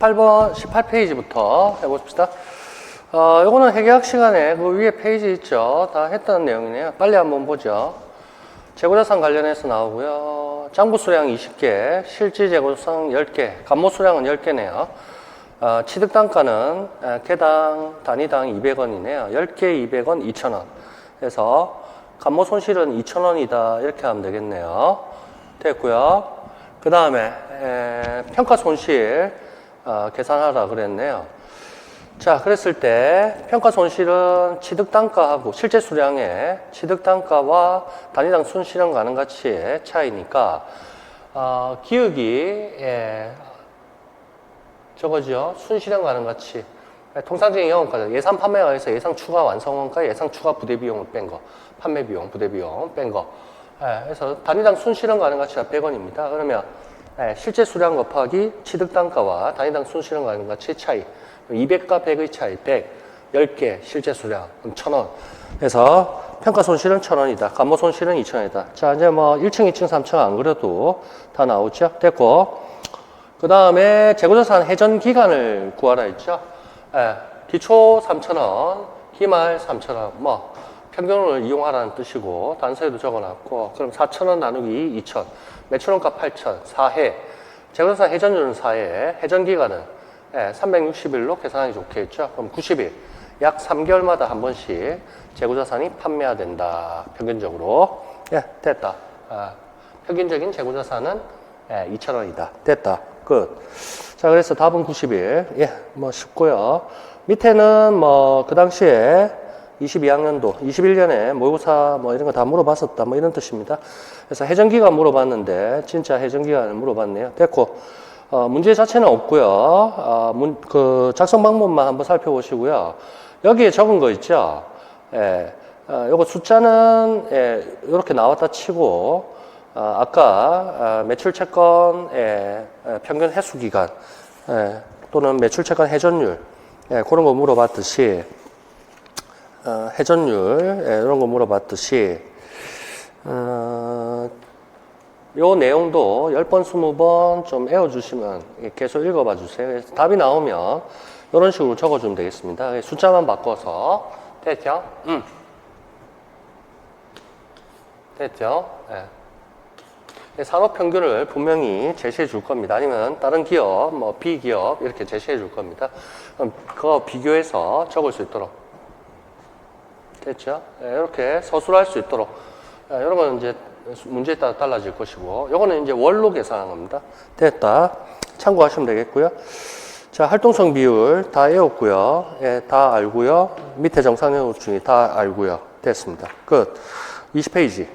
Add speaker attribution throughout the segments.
Speaker 1: 18페이지부터 해봅시다. 요거는 회계학 시간에 그 위에 페이지 있죠. 다 했던 내용이네요. 빨리 한번 보죠. 재고자산 관련해서 나오고요. 장부 수량 20개, 실질 재고자산 10개, 감모 수량은 10개네요. 취득 단가는 개당, 단위당 200원이네요. 10개 200원, 2,000원. 그래서 감모 손실은 2,000원이다. 이렇게 하면 되겠네요. 됐고요. 그 다음에 평가 손실 계산하라 그랬네요. 자, 그랬을 때 평가 손실은 취득 단가하고 실제 수량의 취득 단가와 단위당 순실현 가능 가치의 차이니까 기억이 저거죠. 순실현 가능 가치. 통상적인 영업가죠. 예산 판매가에서 예상 추가 완성원가, 예상 추가 부대 비용을 뺀 거, 판매 비용, 부대 비용 뺀 거. 그래서 단위당 순실현 가능 가치가 100원입니다. 그러면 실제 수량 곱하기 취득 단가와 단위당 순실현 가능 가치의 차이. 200과 100의 차이, 100, 10개 실제 수량, 그럼 1,000원. 그래서 평가 손실은 1,000원이다. 감모 손실은 2,000원이다. 자, 이제 뭐 1층, 2층, 3층 안 그래도 다 나오죠. 됐고. 그 다음에 재고자산 회전 기간을 구하라 했죠. 기초 3,000원, 기말 3,000원, 뭐, 평균을 이용하라는 뜻이고, 단서에도 적어놨고, 그럼 4,000원 나누기 2,000, 매출원가 8,000, 4회. 재고자산 회전율은 4회, 회전 기간은 360일로 계산하기 좋겠죠. 그럼 90일, 약 3개월마다 한 번씩 재고자산이 판매가 된다. 평균적으로. 됐다. 평균적인 재고자산은 2,000원이다. 됐다. 끝. 자, 그래서 답은 90일. 뭐 쉽고요. 밑에는 뭐 그 당시에 22학년도, 21년에 모의고사 뭐 이런 거 다 물어봤었다. 뭐 이런 뜻입니다. 그래서 해전기간 물어봤는데 진짜 해전기간을 물어봤네요. 됐고. 문제 자체는 없고요. 그 작성 방법만 한번 살펴보시고요. 여기에 적은 거 있죠. 요거 숫자는 이렇게 나왔다 치고 아까 매출 채권 평균 회수 기간 또는 매출 채권 회전율 그런 거 물어봤듯이 회전율 이런 거 물어봤듯이 요 내용도 10번, 20번 좀 외워주시면 계속 읽어봐 주세요. 그래서 답이 나오면 이런 식으로 적어주면 되겠습니다. 숫자만 바꿔서. 됐죠? 됐죠? 산업평균을 분명히 제시해 줄 겁니다. 아니면 다른 기업, 뭐 B기업 이렇게 제시해 줄 겁니다. 그럼 그거 비교해서 적을 수 있도록. 됐죠? 이렇게 서술할 수 있도록. 이런 건 이제 문제에 따라 달라질 것이고, 요거는 이제 월로 계산한 겁니다. 됐다. 참고하시면 되겠고요. 자, 활동성 비율 다 외웠고요. 다 알고요. 밑에 정상회의 중에 다 알고요. 됐습니다. 끝. 20페이지.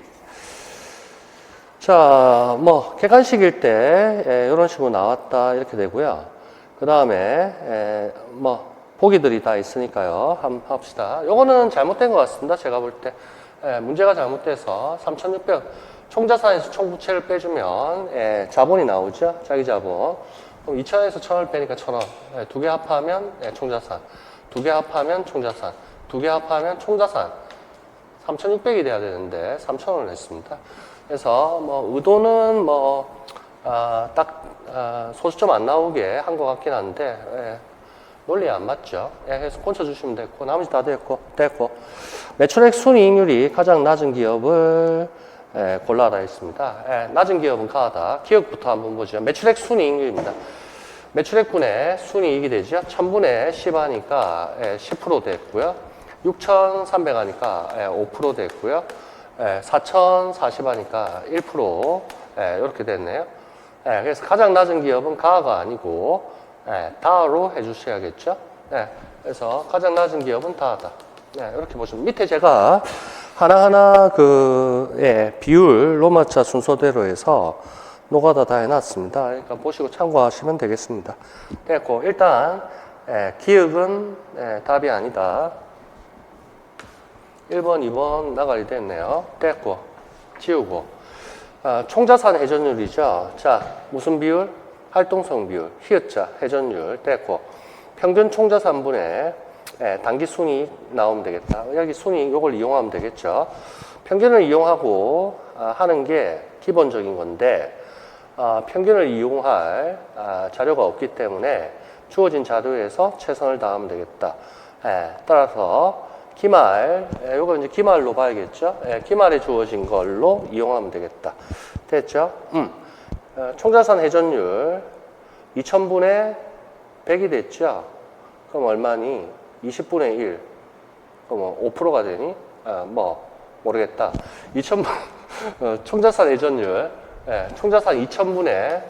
Speaker 1: 자, 뭐 객관식일 때 이런 식으로 나왔다 이렇게 되고요. 그 다음에 뭐 보기들이 다 있으니까요. 한번 합시다. 요거는 잘못된 것 같습니다. 제가 볼 때. 문제가 잘못돼서 3,600 총자산에서 총부채를 빼주면 자본이 나오죠. 자기 자본. 그럼 2,000원에서 1,000원을 빼니까 1,000원. 두 개 합하면 총자산. 두 개 합하면 총자산. 두 개 합하면 총자산. 3,600이 돼야 되는데 3,000원을 냈습니다. 그래서 뭐 의도는 뭐 소수점 안 나오게 한 것 같긴 한데 논리에 안 맞죠. 그래서 꽂혀주시면 됐고, 나머지 다 됐고. 매출액 순이익률이 가장 낮은 기업을 골라라 했습니다. 낮은 기업은 가하다. 기업부터 한번 보죠. 매출액 순이익률입니다. 매출액분의 순이익이 되죠. 1,000분의 10 하니까 10% 됐고요. 6,300 하니까 5% 됐고요. 4,040 하니까 1% 이렇게 됐네요. 그래서 가장 낮은 기업은 가가 아니고 다로 해주셔야겠죠. 그래서 가장 낮은 기업은 다다. 이렇게 보시면 밑에 제가 하나하나 비율 로마자 순서대로 해서 노가다 다 해놨습니다. 그러니까 보시고 참고하시면 되겠습니다. 됐고 일단 기억은 답이 아니다. 1번, 2번 나가리 됐네요. 됐고 지우고 총자산 회전율이죠. 자, 무슨 비율? 활동성 비율, 히읗자, 회전율, 됐고 평균 총자산분의 단기 순이익 나오면 되겠다. 여기 순이익 요걸 이용하면 되겠죠. 평균을 이용하고 하는 게 기본적인 건데 평균을 이용할 자료가 없기 때문에 주어진 자료에서 최선을 다하면 되겠다. 예, 따라서 기말, 요거 이제 기말로 봐야겠죠. 예, 기말에 주어진 걸로 이용하면 되겠다. 됐죠? 총자산 회전율 2000분의 100이 됐죠? 그럼 얼마니? 20분의 1. 그럼 5%가 되니? 모르겠다. 2000분, 총자산 회전율, 예, 총자산 2000분의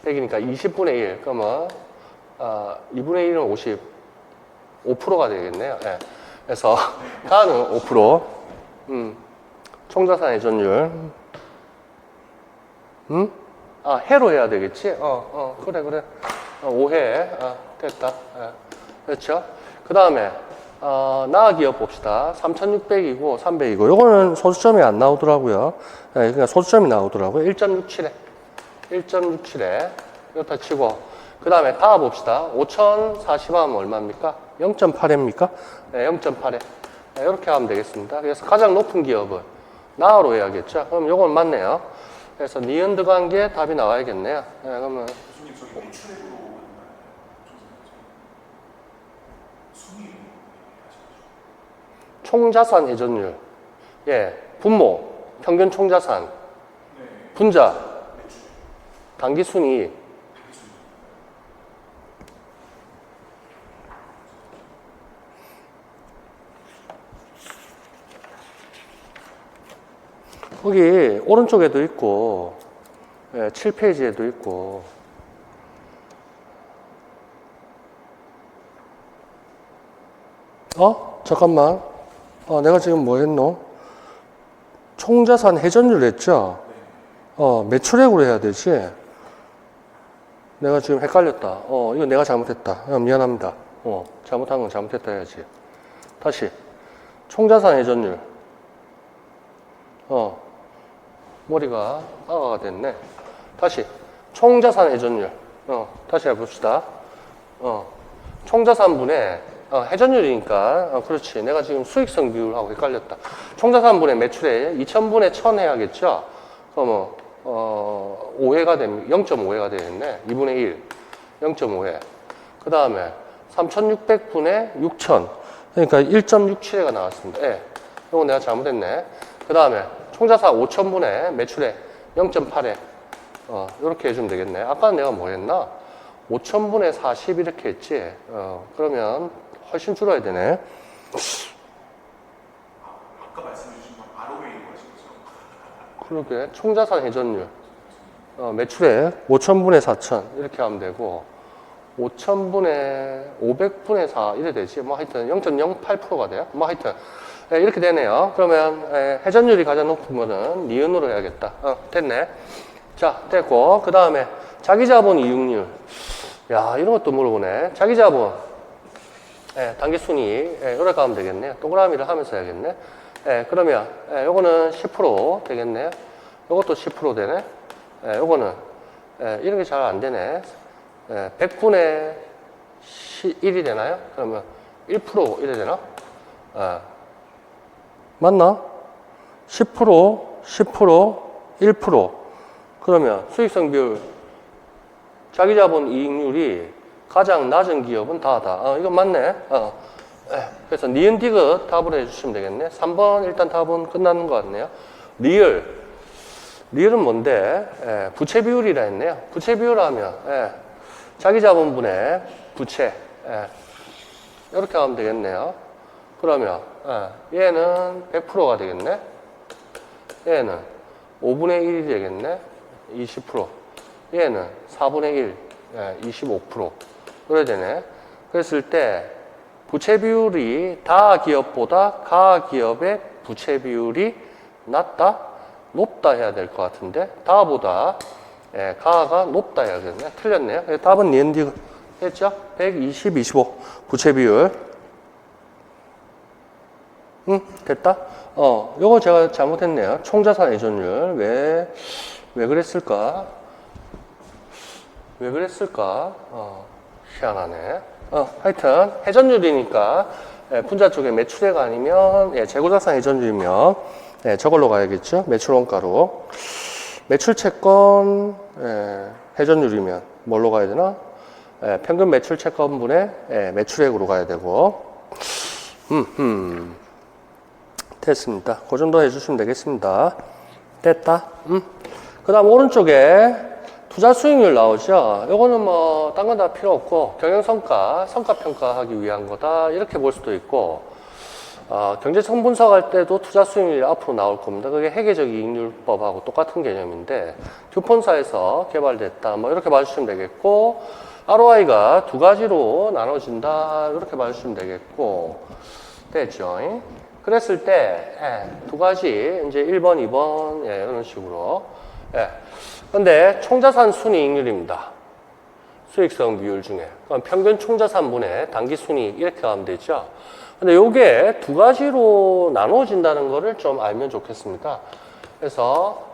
Speaker 1: 100이니까 20분의 1. 그러면, 2분의 1은 5%가 되겠네요. 예. 그래서, 가는 5%. 총자산 회전율. 해로 해야 되겠지? 그래. 5회. 됐다. 예. 그렇죠? 그 다음에, 나기업 봅시다. 3600이고, 300이고. 요거는 소수점이 안 나오더라고요. 예, 그러니까 소수점이 나오더라고요. 1.67에. 1.67에. 이렇다 치고. 그 다음에 다 봅시다. 5040 하면 얼마입니까? 0.8회입니까? 네, 0.8회. 네, 이렇게 하면 되겠습니다. 그래서 가장 높은 기업은 나로 해야겠죠? 그럼 요건 맞네요. 그래서 니은 들어간 게 답이 나와야겠네요. 네, 그러면.
Speaker 2: 교수님, 저기 매출액으로
Speaker 1: 총자산 회전율. 예, 분모, 평균 총자산, 분자, 당기순이익. 거기 오른쪽에도 있고, 예, 7페이지에도 있고. 잠깐만. 내가 지금 뭐 했노? 총자산 회전율 했죠? 매출액으로 해야 되지? 내가 지금 헷갈렸다. 이거 내가 잘못했다. 미안합니다. 잘못한 건 잘못했다 해야지. 다시. 총자산 회전율. 머리가 악화가 됐네. 다시. 총자산 회전율. 다시 해봅시다. 총자산분의 회전율이니까, 그렇지. 내가 지금 수익성 비율하고 헷갈렸다. 총자산분의 매출액 2000분의 1000 해야겠죠? 그러면, 5회가 됩니다. 0.5회가 되겠네. 2분의 1. 0.5회. 그 다음에 3600분의 6000. 그러니까 1.67회가 나왔습니다. 예. 이거 내가 잘못했네. 그 다음에 총자산 5000분의 매출액 0.8회. 이렇게 해주면 되겠네. 아까는 내가 뭐 했나? 5000분의 40 이렇게 했지. 그러면 훨씬 줄어야 되네.
Speaker 2: 아까 말씀해 주신 건 ROA인 거신 거죠?
Speaker 1: 그러게. 총자산 회전율. 매출액 5000분의 4000 이렇게 하면 되고 5000분의 500분의 4 이래 되지. 뭐 하여튼 0.08%가 돼요. 뭐 하여튼 이렇게 되네요. 그러면 회전율이 가장 높은 거는 니은으로 해야겠다. 됐네. 자, 됐고 그 다음에 자기자본 이익률. 야, 이런 것도 물어보네. 자기자본 당기순이익 이렇게 하면 되겠네요. 동그라미를 하면서 해야겠네. 그러면 요거는 10% 되겠네요. 요것도 10% 되네. 요거는 이런 게 잘 안 되네. 100분의 1이 되나요? 그러면 1% 이래 되나? 맞나? 10%, 10%, 1%. 그러면 수익성 비율, 자기자본 이익률이 가장 낮은 기업은 다다. 이건 맞네. 그래서 니은 디귿 답을 해주시면 되겠네. 3번 일단 답은 끝나는 것 같네요. 리을은 뭔데? 부채 비율이라 했네요. 부채 비율 하면 자기자본분의 부채 이렇게 하면 되겠네요. 그러면 얘는 100%가 되겠네. 얘는 5분의 1이 되겠네. 20%. 얘는 4분의 1, 25%. 그래야 되네. 그랬을 때 부채 비율이 다 기업보다 가 기업의 부채 비율이 낮다? 높다 해야 될 것 같은데 다보다 가가 높다 해야 되겠네. 틀렸네요. 그래서 답은 니은디 했죠? 120, 25 부채 비율. 됐다? 요거 제가 잘못했네요. 총자산 회전율. 왜 그랬을까? 왜 그랬을까? 희한하네. 하여튼, 회전율이니까, 분자 쪽에 매출액 아니면, 재고자산 회전율이면, 저걸로 가야겠죠? 매출원가로. 매출채권, 회전율이면, 뭘로 가야 되나? 평균 매출 채권분의 매출액으로 가야 되고. 됐습니다. 그 정도 해주시면 되겠습니다. 됐다. 그 다음 오른쪽에 투자 수익률 나오죠. 요거는 뭐 딴 건 다 필요 없고 경영성과, 성과평가하기 위한 거다 이렇게 볼 수도 있고, 경제성 분석할 때도 투자 수익률이 앞으로 나올 겁니다. 그게 회계적 이익률법하고 똑같은 개념인데 듀폰사에서 개발됐다 뭐 이렇게 봐주시면 되겠고, ROI가 두 가지로 나눠진다 이렇게 봐주시면 되겠고, 됐죠? 그랬을 때 두 가지 이제 1번, 2번 이런 식으로. 근데 총자산 순이익률입니다. 수익성 비율 중에. 그럼 평균 총자산분의 당기순이익 이렇게 가면 되죠. 근데 요게 두 가지로 나눠진다는 거를 좀 알면 좋겠습니다. 그래서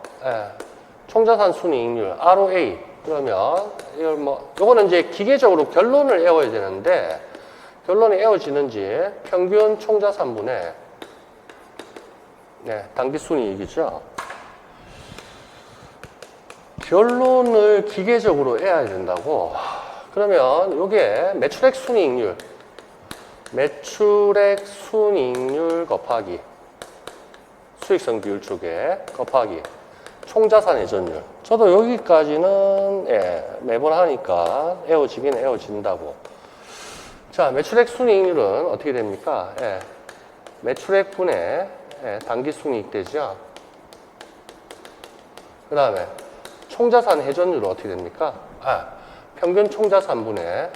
Speaker 1: 총자산 순이익률 ROA 그러면 이걸 요거는 이제 기계적으로 결론을 외워야 되는데, 결론이 외워지는지 평균 총자산분의 당기순이익이죠. 결론을 기계적으로 외워야 된다고. 그러면 요게 매출액 순이익률, 매출액 순이익률 곱하기 수익성 비율 쪽에 곱하기 총자산 회전율. 저도 여기까지는 매번 하니까 외워지긴 외워진다고. 자, 매출액 순이익률은 어떻게 됩니까? 매출액 분의 당기순이익 되죠. 그 다음에 총자산 회전율은 어떻게 됩니까? 평균 총자산분의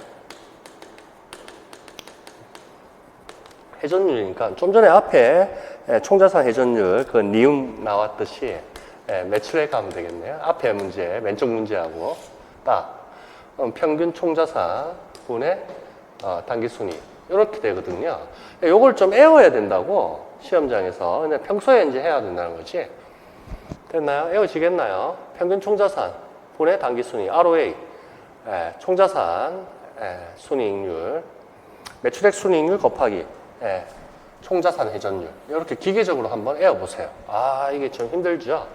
Speaker 1: 회전율이니까 좀 전에 앞에 총자산 회전율 그 니은 나왔듯이 매출액 가면 되겠네요. 앞에 문제, 왼쪽 문제하고 딱 평균 총자산분의 당기순이익 이렇게 되거든요. 요걸 좀 외워야 된다고 시험장에서. 근데 평소에 이제 해야 된다는 거지. 됐나요? 외워지겠나요? 평균 총자산 분의 당기순이익 ROA, 총자산 순이익률, 매출액 순이익률 곱하기 총자산 회전율. 이렇게 기계적으로 한번 외워보세요. 이게 좀 힘들죠?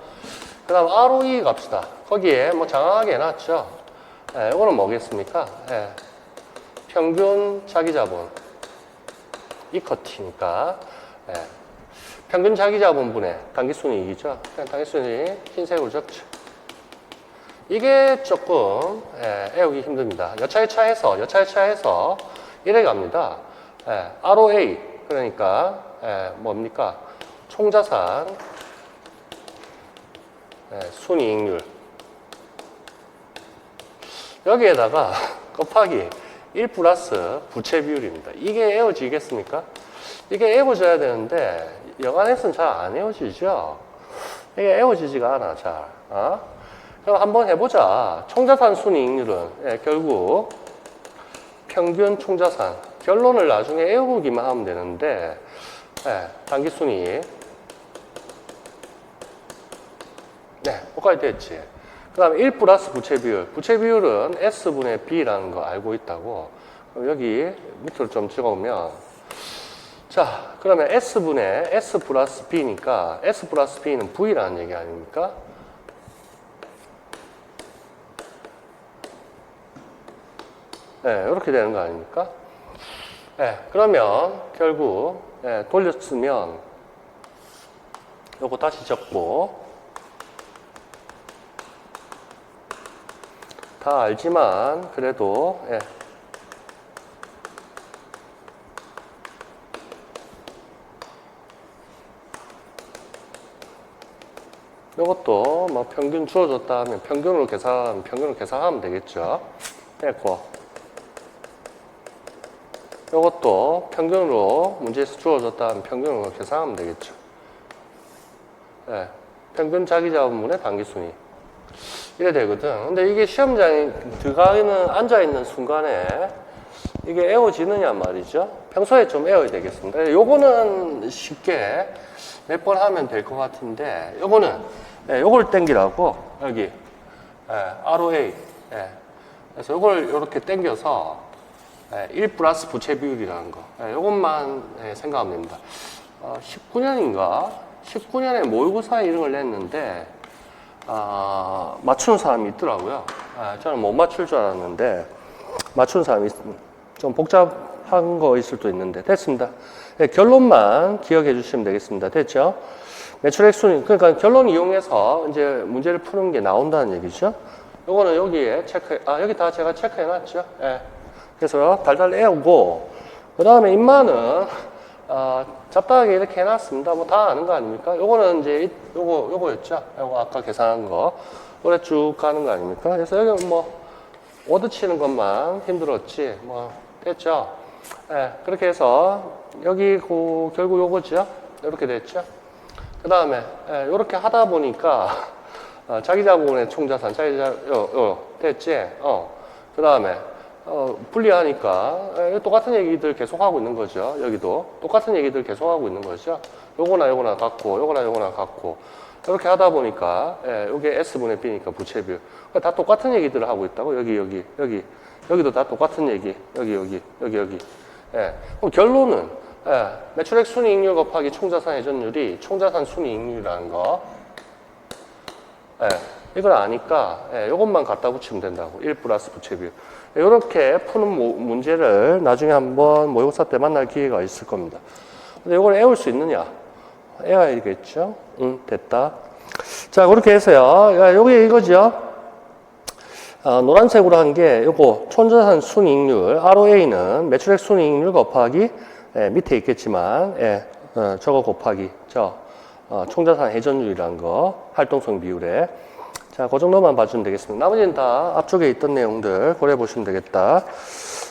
Speaker 1: 그 다음 ROE 갑시다. 거기에 뭐 장황하게 해놨죠? 이거는 뭐겠습니까? 평균 자기자본 이커티니까 평균 자기자본분의 당기순이익이죠. 그냥 당기순이익 흰색으로 적죠. 이게 조금 외우기 힘듭니다. 여차여차해서 이래 갑니다. ROA 그러니까 뭡니까? 총자산 순이익률 여기에다가 곱하기 1 플러스 부채 비율입니다. 이게 외워지겠습니까? 이게 외워져야 되는데 영안에서는 잘 안 외워지죠. 이게 외워지지가 않아 잘. 그럼 한번 해보자. 총자산 순이익률은 결국 평균 총자산. 결론을 나중에 외우기만 하면 되는데 당기순이익 거기까지 됐지. 그 다음에 1 플러스 부채 비율. 부채 비율은 S분의 B라는 거 알고 있다고. 그럼 여기 밑으로 좀 찍어오면, 자, 그러면 S분의 S 플러스 B니까 S 플러스 B는 V라는 얘기 아닙니까? 이렇게 되는 거 아닙니까? 그러면 결국 돌렸으면 요거 다시 적고, 다 알지만 그래도 요것도 뭐 평균 주어졌다 하면 평균으로 계산하면 되겠죠. 됐고, 요것도 평균으로 문제에서 주어졌다 하면 평균으로 계산하면 되겠죠. 평균 자기자본분의 당기순이익 이래 되거든. 근데 이게 시험장에 앉아있는 순간에 이게 외워지느냐 말이죠. 평소에 좀 외워야 되겠습니다. 요거는 쉽게 몇 번 하면 될 것 같은데, 요거는 요걸 땡기라고 여기 ROA 그래서 요걸 이렇게 땡겨서 1 플러스 부채 비율이라는 거 요것만 생각하면 됩니다. 19년에 모의고사에 이런 걸 냈는데 맞추는 사람이 있더라고요. 저는 못 맞출 줄 알았는데 맞추는 사람이 좀 복잡한 거일 수도 있는데 됐습니다. 네, 결론만 기억해 주시면 되겠습니다. 됐죠? 매출액 순위, 그러니까 결론 이용해서 이제 문제를 푸는 게 나온다는 얘기죠. 요거는 여기에 여기 다 제가 체크해 놨죠. 예. 그래서 달달 애우고, 그 다음에 인마는, 잡다하게 이렇게 해놨습니다. 뭐 다 아는 거 아닙니까? 요거는 이제, 요거였죠. 요거 아까 계산한 거. 요래 쭉 가는 거 아닙니까? 그래서 여기 뭐, 워드 치는 것만 힘들었지. 뭐, 됐죠? 예. 그렇게 해서, 여기, 결국 요거죠. 이렇게 됐죠. 그 다음에, 요렇게 하다 보니까, 자기 자본의 총자산, 됐지? 그 다음에, 분리하니까, 똑같은 얘기들 계속하고 있는 거죠. 여기도. 똑같은 얘기들 계속하고 있는 거죠. 요거나 같고, 요거나 같고. 이렇게 하다 보니까, 요게 S분의 B니까 부채비율. 다 똑같은 얘기들을 하고 있다고. 여기도 다 똑같은 얘기. 여기. 예. 그럼 결론은, 매출액 순이익률 곱하기 총자산 회전율이 총자산 순이익률이라는 거. 이걸 아니까 이것만 갖다 붙이면 된다고. 1 플러스 부채비율. 이렇게 푸는 문제를 나중에 한번 모의고사 때 만날 기회가 있을 겁니다. 근데 이걸 애울 수 있느냐? 애워야겠죠? 됐다. 자, 그렇게 해서요. 요게 이거죠. 노란색으로 한 게 요거 총자산 순이익률 ROA는 매출액 순이익률 곱하기 밑에 있겠지만 저거 곱하기 총자산 회전율이라는 거 활동성 비율에 자, 그 정도만 봐주면 되겠습니다. 나머지는 다 앞쪽에 있던 내용들 고려해 보시면 되겠다.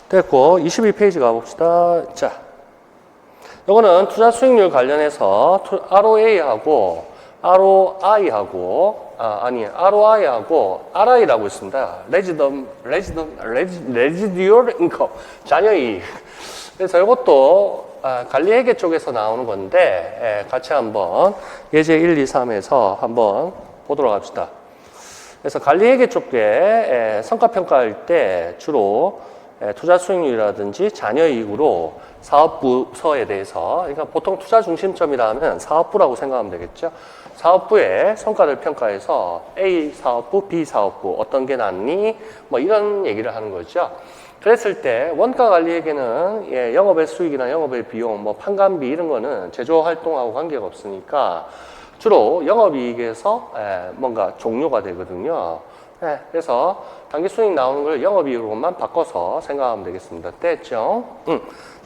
Speaker 1: 됐고 22페이지 가봅시다. 자, 요거는 투자 수익률 관련해서 ROA하고 ROI하고 RI라고 있습니다. Residual Income 잔여이익. 그래서 이것도 관리회계 쪽에서 나오는 건데 같이 한번 예제 1, 2, 3에서 한번 보도록 합시다. 그래서 관리회계 쪽에 성과평가할 때 주로 투자 수익률이라든지 잔여이익으로 사업부서에 대해서, 그러니까 보통 투자 중심점이라면 사업부라고 생각하면 되겠죠. 사업부의 성과를 평가해서 A 사업부, B 사업부 어떤 게 낫니? 뭐 이런 얘기를 하는 거죠. 그랬을 때 원가 관리회계는 영업의 수익이나 영업의 비용, 뭐 판관비 이런 거는 제조 활동하고 관계가 없으니까 주로 영업이익에서 뭔가 종료가 되거든요. 그래서 당기순이익 나오는 걸 영업이익으로만 바꿔서 생각하면 되겠습니다. 됐죠?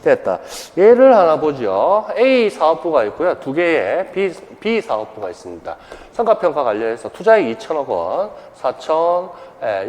Speaker 1: 됐다. 예를 하나 보죠. A 사업부가 있고요. 두 개의 B 사업부가 있습니다. 성과평가 관련해서 투자이익 2천억 원, 4천,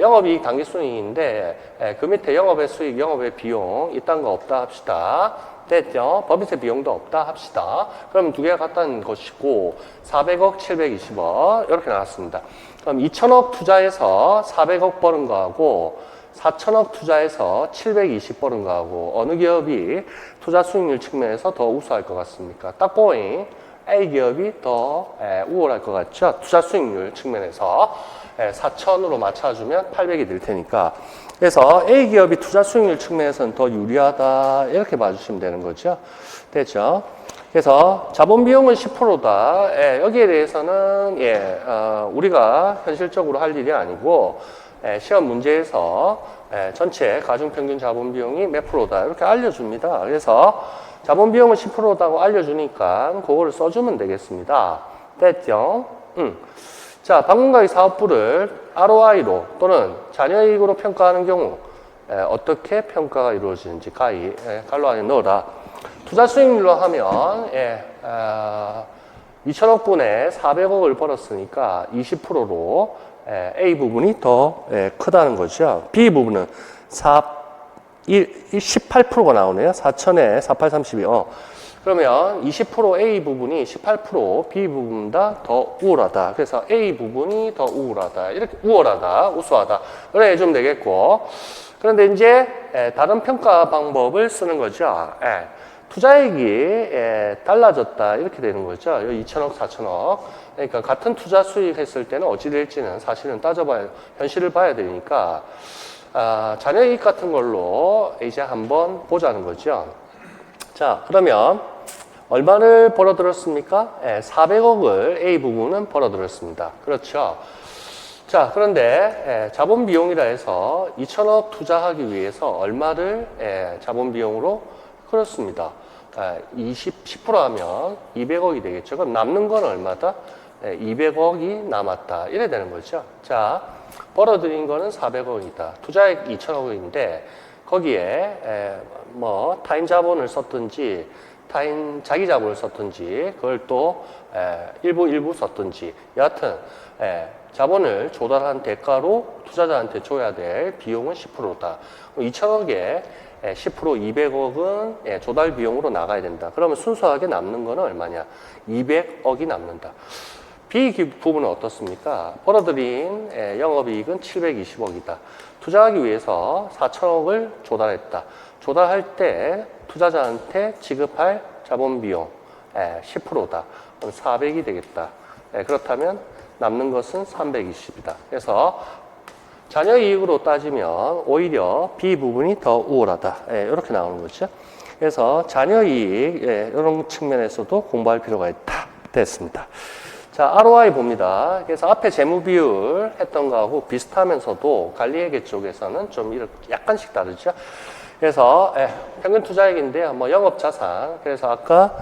Speaker 1: 영업이익 당기순이익인데 그 밑에 영업의 수익, 영업의 비용 이딴 거 없다 합시다. 됐죠? 법인세 비용도 없다 합시다. 그럼 두 개가 같다는 것이고 400억, 720억 이렇게 나왔습니다. 그럼 2천억 투자해서 400억 버는 거하고 4천억 투자해서 720 버는 거하고 어느 기업이 투자 수익률 측면에서 더 우수할 것 같습니까? 딱 보잉 A 기업이 더 우월할 것 같죠? 투자 수익률 측면에서 4천으로 맞춰주면 800이 될 테니까. 그래서 A 기업이 투자 수익률 측면에서는 더 유리하다 이렇게 봐주시면 되는 거죠. 됐죠? 그래서 자본 비용은 10%다. 여기에 대해서는 우리가 현실적으로 할 일이 아니고 시험 문제에서 전체 가중평균 자본 비용이 몇 프로다 이렇게 알려줍니다. 그래서 자본 비용은 10%다고 알려주니까 그거를 써주면 되겠습니다. 됐죠? 자, 방문가의 사업부를 ROI로 또는 잔여이익으로 평가하는 경우 어떻게 평가가 이루어지는지 갈로 안에 넣어라. 투자 수익률로 하면 2천억 분에 400억을 벌었으니까 20%로 A 부분이 더 크다는 거죠. B 부분은 18%가 나오네요. 4천에 4832. 그러면 20% A 부분이 18% B 부분보다 더 우월하다. 그래서 A 부분이 더 우월하다. 이렇게 우월하다, 우수하다. 그래 해주면 되겠고. 그런데 이제 다른 평가 방법을 쓰는 거죠. 투자액이 달라졌다. 이렇게 되는 거죠. 2천억, 4천억. 그러니까 같은 투자 수익 했을 때는 어찌 될지는 사실은 따져봐야, 현실을 봐야 되니까 잔여이익 같은 걸로 이제 한번 보자는 거죠. 자, 그러면 얼마를 벌어들였습니까? 400억을 A 부분은 벌어들였습니다. 그렇죠. 자, 그런데 자본 비용이라 해서 2천억 투자하기 위해서 얼마를 자본 비용으로 끌었습니다. 10% 하면 200억이 되겠죠. 그럼 남는 건 얼마다? 200억이 남았다. 이래 되는 거죠. 자, 벌어들인 거는 400억이다. 투자액 2천억인데 거기에 뭐 타인 자본을 썼든지 타인 자기 자본을 썼든지 그걸 또 일부 썼든지 여하튼 자본을 조달한 대가로 투자자한테 줘야 될 비용은 10%다. 2천억에 10% 200억은 조달 비용으로 나가야 된다. 그러면 순수하게 남는 거는 얼마냐? 200억이 남는다. B 부분은 어떻습니까? 벌어들인 영업이익은 720억이다. 투자하기 위해서 4천억을 조달했다. 조달할 때 투자자한테 지급할 자본 비용 10%다. 그럼 400이 되겠다. 그렇다면 남는 것은 320이다. 그래서 잔여 이익으로 따지면 오히려 B 부분이 더 우월하다. 이렇게 나오는 거죠. 그래서 잔여 이익 이런 측면에서도 공부할 필요가 있다. 됐습니다. 자, ROI 봅니다. 그래서 앞에 재무 비율 했던 거하고 비슷하면서도 관리회계 쪽에서는 좀 이렇게 약간씩 다르죠. 그래서 평균 투자액인데요. 뭐 영업 자산. 그래서 아까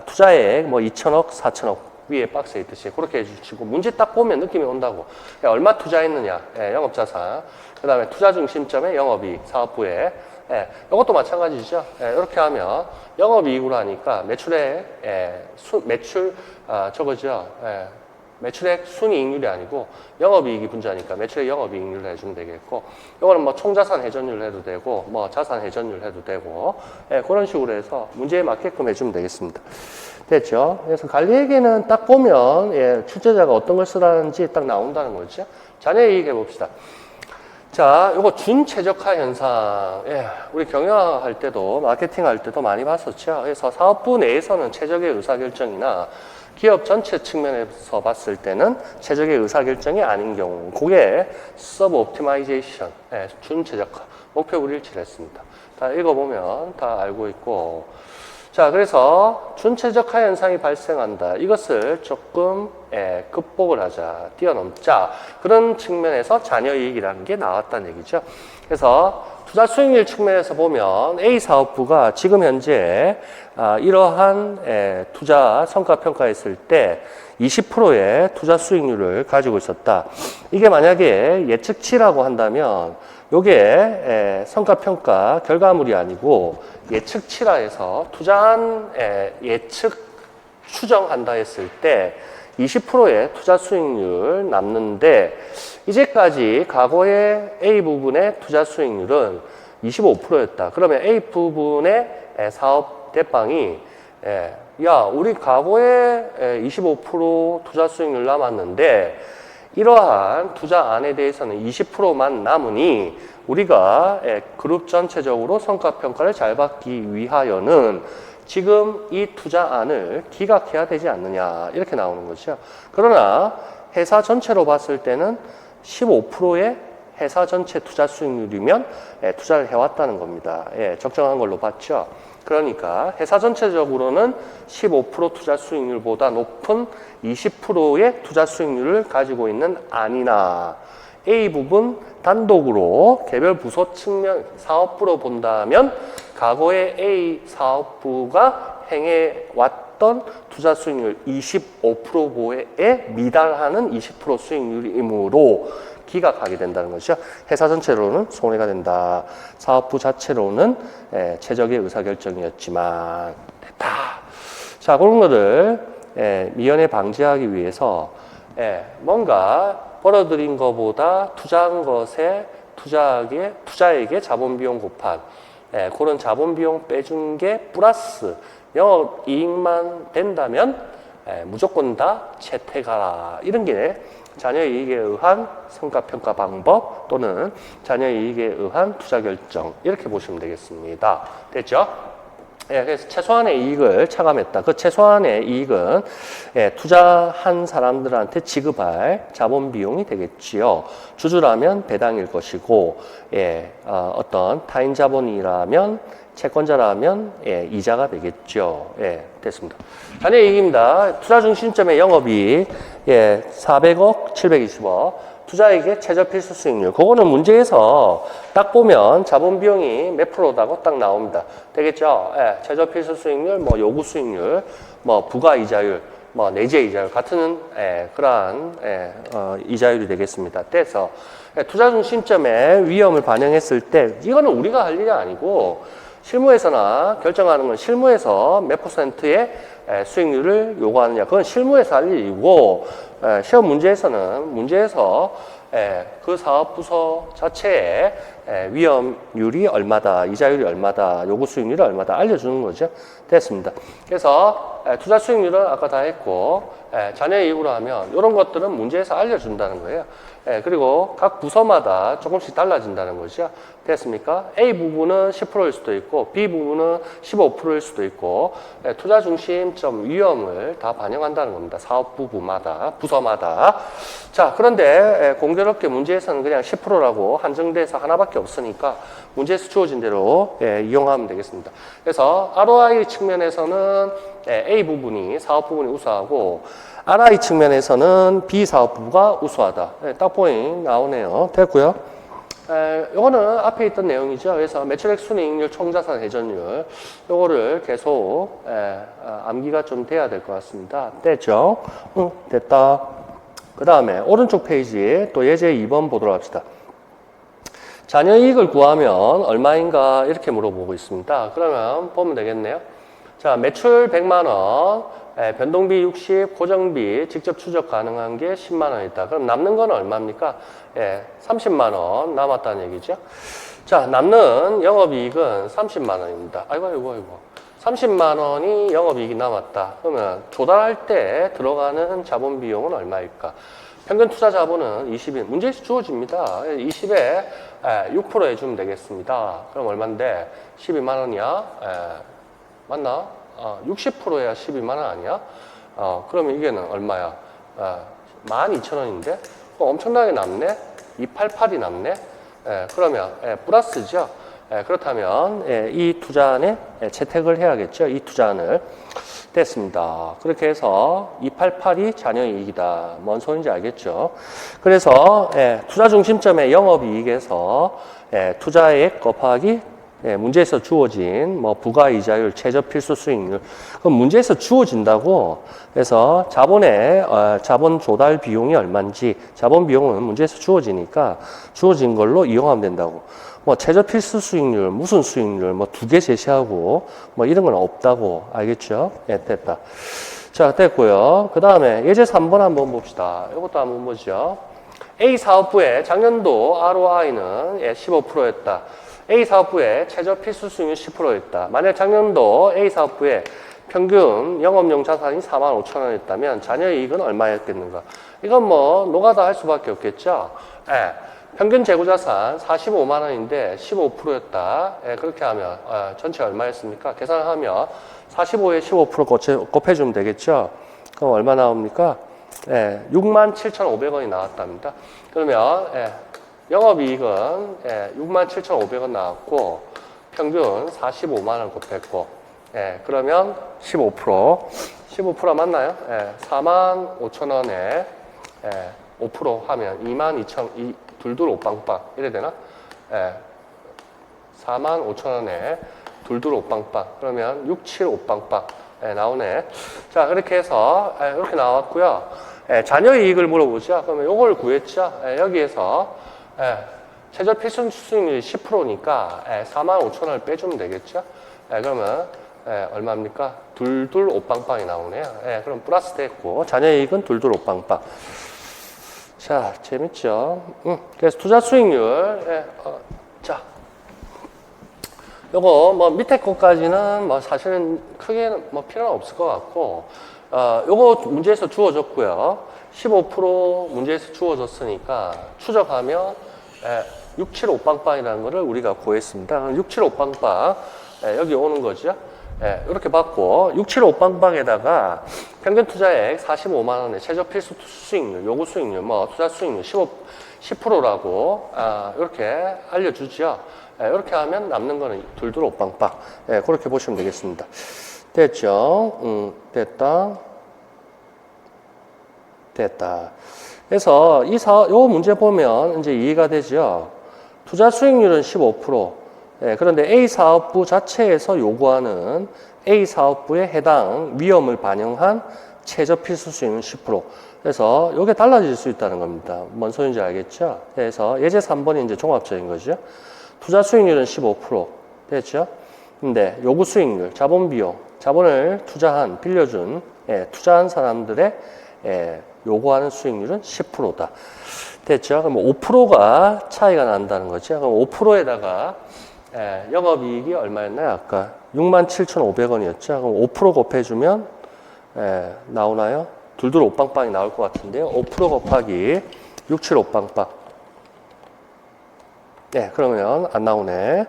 Speaker 1: 투자액 뭐 2천억, 4천억 위에 박스에 있듯이 그렇게 해주시고 문제 딱 보면 느낌이 온다고. 얼마 투자했느냐? 영업 자산. 그다음에 투자 중심점의 영업이익 사업부에. 이것도 마찬가지죠. 이렇게 하면 영업이익으로 하니까 매출액 매출 저거죠. 매출액 순이익률이 아니고 영업이익이 분자니까 매출액 영업이익률을 해주면 되겠고, 이거는 뭐 총자산 회전율 해도 되고 뭐 자산 회전율 해도 되고 그런 식으로 해서 문제에 맞게끔 해주면 되겠습니다. 됐죠? 그래서 관리회계는 딱 보면 출제자가 어떤 걸 쓰라는지 딱 나온다는 거죠. 잔여이익 해봅시다. 자, 요거 준최적화 현상. 우리 경영할 때도 마케팅 할 때도 많이 봤었죠. 그래서 사업부 내에서는 최적의 의사결정이나 기업 전체 측면에서 봤을 때는 최적의 의사결정이 아닌 경우, 그게 서브옵티마이제이션, 준최적화, 목표 불일치를 했습니다. 다 읽어보면 다 알고 있고. 자, 그래서 준최적화 현상이 발생한다. 이것을 조금 극복을 하자, 뛰어넘자. 그런 측면에서 잔여이익이라는 게 나왔다는 얘기죠. 그래서 투자 수익률 측면에서 보면 A 사업부가 지금 현재 이러한 투자 성과평가했을 때 20%의 투자 수익률을 가지고 있었다. 이게 만약에 예측치라고 한다면 요게 성과평가 결과물이 아니고 예측치라 해서 투자한 예측 추정한다 했을 때 20%의 투자 수익률 남는데, 이제까지 과거의 A 부분의 투자 수익률은 25%였다. 그러면 A 부분의 사업 대빵이 야, 우리 과거에 25% 투자 수익률 남았는데 이러한 투자안에 대해서는 20%만 남으니 우리가 그룹 전체적으로 성과평가를 잘 받기 위하여는 지금 이 투자안을 기각해야 되지 않느냐, 이렇게 나오는 거죠. 그러나 회사 전체로 봤을 때는 15%의 회사 전체 투자 수익률이면 투자를 해왔다는 겁니다. 적정한 걸로 봤죠. 그러니까 회사 전체적으로는 15% 투자 수익률보다 높은 20%의 투자 수익률을 가지고 있는 안이나 A 부분 단독으로 개별 부서 측면 사업부로 본다면 과거의 A 사업부가 행해왔던 투자 수익률 25%에 미달하는 20% 수익률이므로 기각하게 된다는 것이죠. 회사 전체로는 손해가 된다. 사업부 자체로는 최적의 의사결정이었지만 됐다. 자, 그런 거를 미연에 방지하기 위해서 뭔가 벌어들인 것보다 투자한 것에 투자액의 자본비용 곱한 그런 자본비용 빼준 게 플러스 영업이익만 된다면 무조건 다 채택하라. 이런 게 잔여이익에 의한 성과평가 방법 또는 잔여이익에 의한 투자결정, 이렇게 보시면 되겠습니다. 됐죠? 그래서 최소한의 이익을 차감했다. 그 최소한의 이익은 투자한 사람들한테 지급할 자본 비용이 되겠지요. 주주라면 배당일 것이고, 어떤 타인 자본이라면 채권자라면 이자가 되겠죠. 됐습니다. 잔여이익입니다. 투자 중심점의 영업이익 400억, 720억. 투자액의 최저 필수 수익률. 그거는 문제에서 딱 보면 자본 비용이 몇 프로다고 딱 나옵니다. 되겠죠? 예, 최저 필수 수익률, 뭐 요구 수익률, 뭐 부가 이자율, 뭐 내재 이자율 같은 그러한 이자율이 되겠습니다. 그래서 투자 중심점의 위험을 반영했을 때 이거는 우리가 할 일이 아니고 실무에서나 결정하는 건 실무에서 몇 %의 수익률을 요구하느냐. 그건 실무에서 할 일이고 시험 문제에서 그 사업 부서 자체의 위험률이 얼마다, 이자율이 얼마다, 요구 수익률이 얼마다 알려주는 거죠. 됐습니다. 그래서 투자 수익률은 아까 다 했고 자녀 이익으로 하면 이런 것들은 문제에서 알려준다는 거예요. 그리고 각 부서마다 조금씩 달라진다는 거죠. 됐습니까? A 부분은 10%일 수도 있고 B 부분은 15%일 수도 있고 투자 중심점 위험을 다 반영한다는 겁니다. 사업 부서마다. 자, 그런데 공교롭게 문제에서는 그냥 10%라고 한정돼서 하나밖에 없으니까 문제에서 주어진 대로 이용하면 되겠습니다. 그래서 ROI 측면에서는 A 부분이 사업 부분이 우수하고 RI 측면에서는 B 사업부가 우수하다. 딱 포인트 나오네요. 됐고요. 요거는 앞에 있던 내용이죠. 그래서 매출액 순이익률 총자산 회전율 요거를 계속 암기가 좀 돼야 될 것 같습니다. 됐죠? 됐다. 그 다음에 오른쪽 페이지 또 예제 2번 보도록 합시다. 자녀 이익을 구하면 얼마인가 이렇게 물어보고 있습니다. 그러면 보면 되겠네요. 자, 매출 100만 원, 변동비 60, 고정비 직접 추적 가능한 게 10만 원 있다. 그럼 남는 건 얼마입니까? 30만 원 남았다는 얘기죠. 자, 남는 영업이익은 30만 원입니다. 아이고. 30만 원이 영업이익이 남았다. 그러면 조달할 때 들어가는 자본 비용은 얼마일까? 평균 투자 자본은 20인. 문제에서 주어집니다. 20에 6% 해주면 되겠습니다. 그럼 얼만데? 12만 원이야? 맞나? 60%야 12만 원 아니야? 그러면 이게는 얼마야? 12,000원인데? 엄청나게 남네? 288이 남네? 그러면 플러스죠? 그렇다면 이 투자안에 채택을 해야겠죠? 이 투자안을. 됐습니다. 그렇게 해서 288이 자녀 이익이다. 뭔 소리인지 알겠죠? 그래서 투자 중심점의 영업이익에서 투자액 곱하기 문제에서 주어진 뭐 부가 이자율, 최저 필수 수익률. 그럼 문제에서 주어진다고. 그래서 자본 조달 비용이 얼마인지, 자본 비용은 문제에서 주어지니까 주어진 걸로 이용하면 된다고. 뭐 최저 필수 수익률, 무슨 수익률, 뭐 2개 제시하고 뭐 이런 건 없다고. 알겠죠? 됐다. 자, 됐고요. 그 다음에 예제 3번 한번 봅시다. 이것도 한번 보죠. A 사업부의 작년도 ROI는 15%였다. A 사업부의 최저 필수 수익률 10%였다. 만약 작년도 A 사업부의 평균 영업용 자산이 45,000원이었다면 자녀 이익은 얼마였겠는가? 이건 뭐 노가다 할 수밖에 없겠죠. 평균 재고자산 45만 원인데 15%였다. 그렇게 하면 전체 얼마였습니까? 계산하면 45에 15% 곱해주면 되겠죠. 그럼 얼마 나옵니까? 67,500원이 나왔답니다. 그러면 영업이익은 67,500원 나왔고 평균 45만 원 곱했고 그러면 15% 맞나요? 45,000원에 5% 하면 22,000 둘둘 오빵빵 이래 되나? 45,000원에 둘둘 오빵빵 그러면 67 오빵빵 나오네. 자, 그렇게 해서 이렇게 나왔고요. 자녀 이익을 물어보죠. 그러면 요걸 구했죠. 여기에서 최저 필수 수익률이 10%니까 45,000원을 빼주면 되겠죠. 그러면 얼마입니까? 둘둘 오빵빵이 나오네요. 그럼 플러스 됐고 자녀 이익은 둘둘 오빵빵. 자, 재밌죠? 그래서 투자 수익률 자, 요거 뭐 밑에 것까지는 뭐 사실은 크게 뭐 필요는 없을 것 같고 요거 문제에서 주어졌고요. 15% 문제에서 주어졌으니까 추적하면 675빵빵이라는 거를 우리가 구했습니다. 그럼 675빵빵 여기 오는 거죠. 이렇게 받고 675빵빵에다가 평균 투자액 45만 원의 최저 필수 수익률, 요구 수익률, 뭐 투자 수익률 10%라고 이렇게 알려주죠. 이렇게 하면 남는 거는 둘둘 오빵빵. 그렇게 보시면 되겠습니다. 됐죠? 됐다. 그래서 요 문제 보면 이제 이해가 되죠. 투자 수익률은 15%. 예, 그런데 A 사업부 자체에서 요구하는 A 사업부에 해당 위험을 반영한 최저 필수 수익률은 10%. 그래서 이게 달라질 수 있다는 겁니다. 뭔 소리인지 알겠죠? 그래서 예제 3번이 이제 종합적인 거죠. 투자 수익률은 15%. 됐죠? 근데 요구 수익률, 자본 비용, 자본을 빌려준, 투자한 사람들의 요구하는 수익률은 10%다. 됐죠? 그럼 5%가 차이가 난다는 거죠. 그럼 5%에다가 영업이익이 얼마였나요? 아까 67,500원이었죠. 그럼 5% 곱해주면 나오나요? 둘둘 오빵빵이 나올 것 같은데요. 5% 곱하기 675빵빵. 네, 그러면 안 나오네.